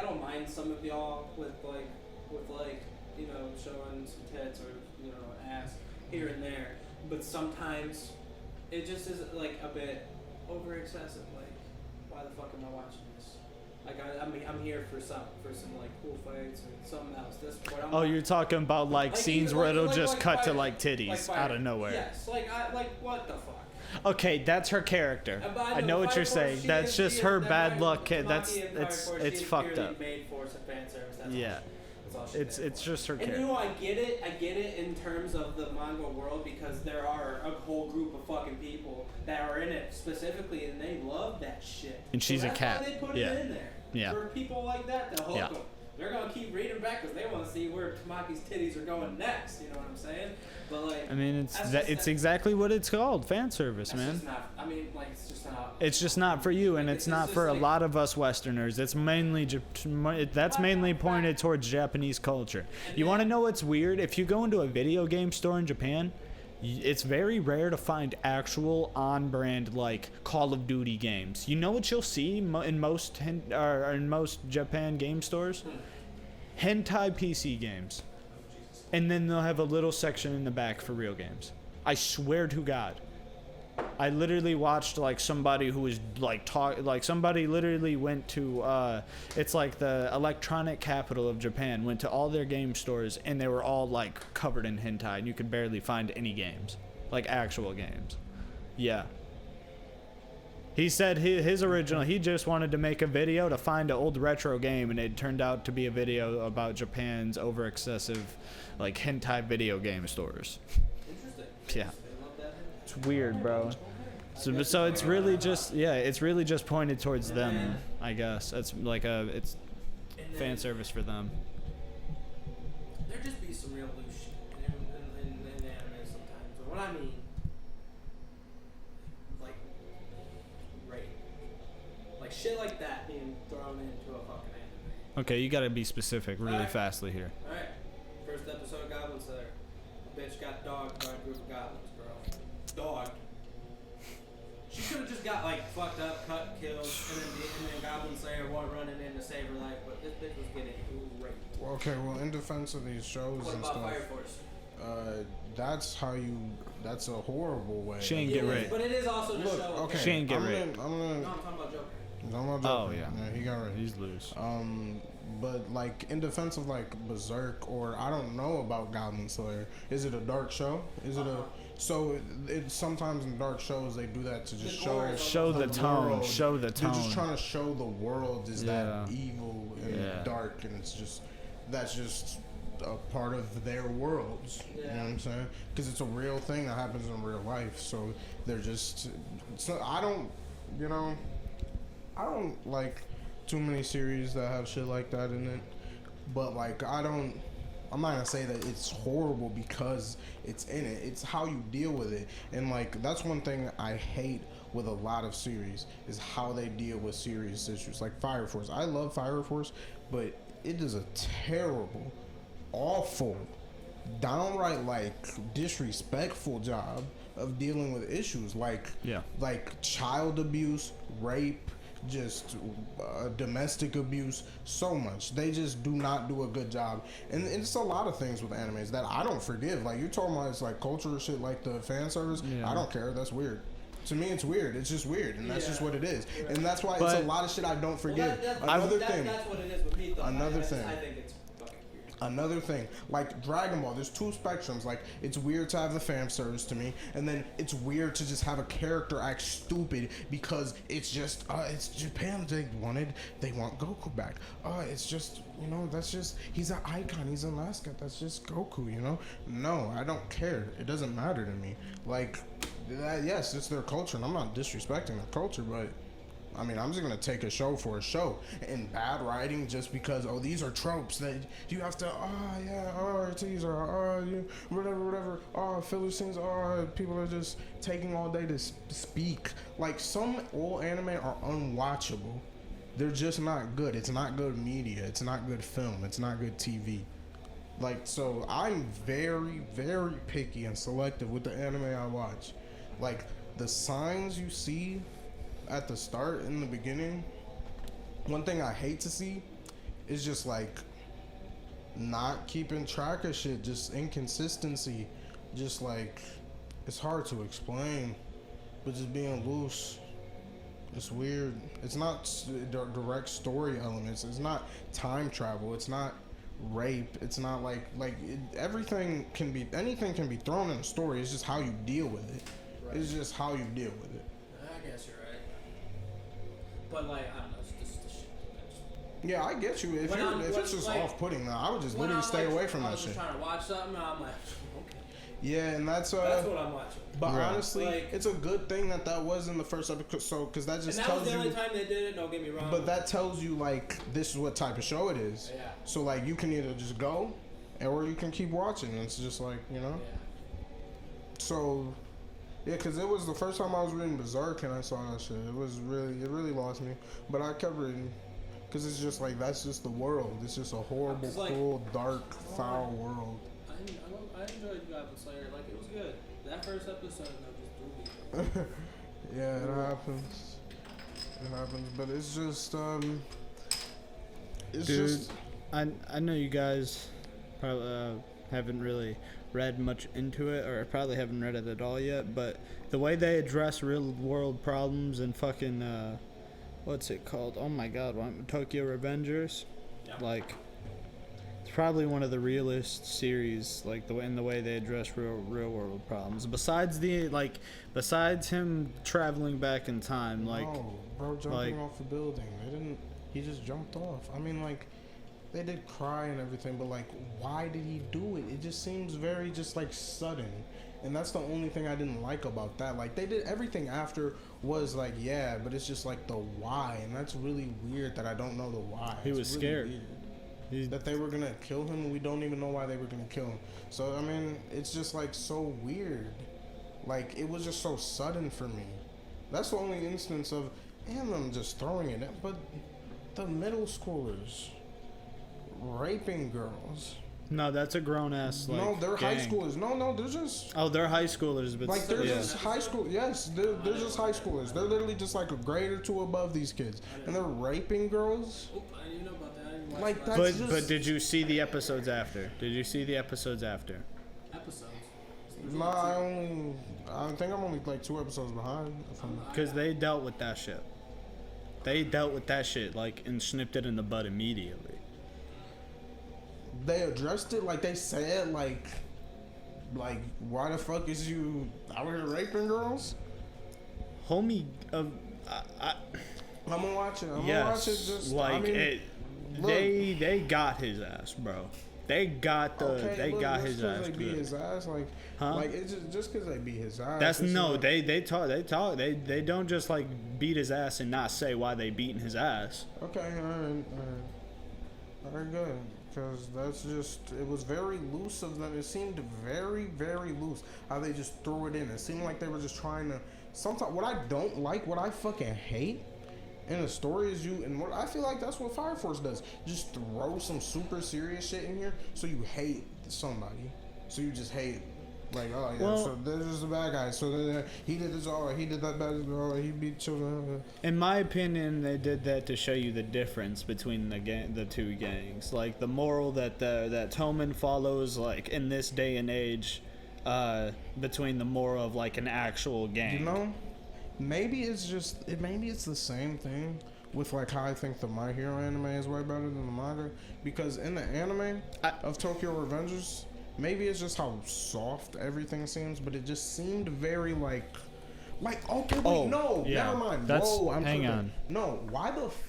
don't mind some of y'all with showing some tits or ass here and there, but sometimes it just is like a bit over excessive. Like, why the fuck am I watching this? Like, I'm here for some like cool fights or something else. You're talking about like scenes where it'll just cut to like titties out of nowhere. Yes, what the fuck? Okay, that's her character. I know what you're saying. That's just her bad luck. It's fucked up. Made for some fan service. Yeah. It's just her character. And I get it in terms of the manga world, because there are a whole group of fucking people that are in it specifically, and they love that shit. And she's a cat. Why they put it in there. Yeah. For people like that to hook them. They're gonna keep reading back because they want to see where Tamaki's titties are going next. You know what I'm saying? But like, I mean, it's exactly what it's called, fan service, man. It's just not for you, and it's not for a lot of us Westerners. It's mainly pointed towards Japanese culture. You want to know what's weird? If you go into a video game store in Japan, it's very rare to find actual on-brand like Call of Duty games. You know what you'll see in most Japan game stores? Hentai PC games. And then they'll have a little section in the back for real games. I swear to God. I literally watched like somebody who was somebody literally went to it's like the electronic capital of Japan, went to all their game stores, and they were all like covered in hentai, and you could barely find any games, like actual games. Yeah. He said his original, he just wanted to make a video to find an old retro game, and it turned out to be a video about Japan's over excessive like hentai video game stores. Interesting. Yeah. It's weird, bro. So it's really just pointed towards them, I guess. It's like it's fan service for them. There just be some real loose shit in anime sometimes. But what I mean, like rape, like shit like that being thrown into a fucking anime. Okay, you gotta be specific really fastly here. All right. First episode of Goblin Slayer. A bitch got dogged by a group of goblins, bro. Dogged. She could have just got like fucked up, cut, killed, and then Goblin Slayer running in to save her life, but this bitch was getting raped. Okay, well, in defense of these shows what and about stuff, Fire Force? That's a horrible way. She ain't get raped. But it is also the show. Okay. She ain't get raped. No, I'm talking about Joker. Oh yeah, he got raped. He's loose. But like in defense of like Berserk, or I don't know about Goblin Slayer. Is it a dark show? Is it a So it's sometimes in dark shows they do that to just show the tone. World. Show the tone. They're just trying to show the world is that evil and dark, and that's just a part of their worlds. You know what I'm saying? Because it's a real thing that happens in real life. So they're just. So I don't like too many series that have shit like that in it. But like I'm not gonna say that it's horrible because it's in it. It's how you deal with it. And like that's one thing I hate with a lot of series is how they deal with serious issues. Like Fire Force. I love Fire Force, but it is a terrible, awful, downright like disrespectful job of dealing with issues like child abuse, rape, just domestic abuse, so much. They just do not do a good job. And it's a lot of things with animes that I don't forgive. Like you're talking about, it's like culture shit, like the fan service. I don't care. That's weird. To me, it's weird. It's just weird, and that's just what it is. Right. And that's why but, it's a lot of shit I don't forgive. Well, that's what it is with me, though. Another thing. I think it's fucking weird. Another thing, like Dragon Ball, there's two spectrums. Like, it's weird to have the fan service to me, and then it's weird to just have a character act stupid because it's just, it's Japan. They want Goku back. It's just, you know, that's just, he's an icon, he's a mascot. That's just Goku, you know? No, I don't care. It doesn't matter to me. Like, yes, it's their culture, and I'm not disrespecting their culture, but I mean, I'm just gonna take a show for a show, and bad writing just because these are tropes that you have to whatever filler scenes, people are just taking all day to speak. Like, some old anime are unwatchable. They're just not good. It's not good media. It's not good film. It's not good TV. Like, so I'm very, very picky and selective with the anime I watch. Like, the signs you see at the start, in the beginning, one thing I hate to see is just, like, not keeping track of shit, just inconsistency, just, like, it's hard to explain, but just being loose. It's weird. It's not direct story elements. It's not time travel. It's not rape. It's not anything can be thrown in a story. It's just how you deal with it. Right. It's just how you deal with it. I guess you're right. But, like, I don't know, it's just the shit. Yeah, I get you. If it's just off-putting, though, I would just literally stay away from that shit. I was just trying to watch something, and I'm like, okay. Yeah, and that's what I'm watching. But honestly, it's a good thing that was in the first episode, because that just tells you. And that was the only time they did it. Don't get me wrong. But that tells you, like, this is what type of show it is. Yeah. So, like, you can either just go, or you can keep watching. It's just like, you know. Yeah. So, yeah, because it was the first time I was reading Berserk and I saw that shit. It really lost me. But I kept reading, because it's just like, that's just the world. It's just a horrible, cruel, dark, foul world. I enjoyed Goblin Slayer. Like, it was good. That first episode, just threw me. Yeah, it happens. It happens, but it's just, Dude, I know you guys probably haven't really read much into it, or probably haven't read it at all yet, but the way they address real world problems and fucking, what's it called? Oh my god, Tokyo Revengers? Yeah. Like, it's probably one of the realest series, like, the way they address real world problems. Besides him traveling back in time, like... No, bro jumping off the building. He just jumped off. I mean, like, they did cry and everything, but, like, why did he do it? It just seems very just, like, sudden. And that's the only thing I didn't like about that. Like, they did everything after was, like, yeah, but it's just, like, the why. And that's really weird that I don't know the why. He was really scared. That they were going to kill him, and we don't even know why they were going to kill him. So, I mean, it's just, like, so weird. Like, it was just so sudden for me. That's the only instance of, and them just throwing it in. But the middle schoolers raping girls. No, that's a grown ass. Like, no, they're gang. high schoolers. No, they're just. Oh, they're high schoolers, but like they're just high school. Yes, they're just high schoolers. They're literally just like a grade or two above these kids, and they're raping girls. I didn't know about that. Like that's but did you see the episodes after? Episodes? No, I think I'm only like 2 episodes behind. Because they dealt with that shit. Like, and snipped it in the bud immediately. They addressed it, like they said, like why the fuck is you out here raping girls? Homie, I'm gonna watch it. I'm gonna watch it. Just like, I mean, they got his ass, bro. They got his ass. They beat his ass, like, huh? Like, it's just because they beat his ass. That's no. Like, they talk. They don't just like beat his ass and not say why they beating his ass. Okay, all right, good. Because that's just, it was very loose of them. It seemed very, very loose how they just threw it in. It seemed like they were just trying to, sometimes, what I don't like, what I fucking hate in a story is and what I feel like that's what Fire Force does. Just throw some super serious shit in here so you hate somebody. So you just hate, like, oh yeah, well, so this is the bad guy. So he did this, he did that bad, he beat children. In my opinion, they did that to show you the difference between the two gangs. Like, the moral that Toman follows, like, in this day and age, between the moral of, like, an actual gang. You know, maybe it's the same thing with like how I think the My Hero anime is way better than the manga, because in the anime of Tokyo Revengers, maybe it's just how soft everything seems, but it just seemed very like okay, wait, no, never mind. That's, Whoa, I'm hang tripping. on. No, why the fuck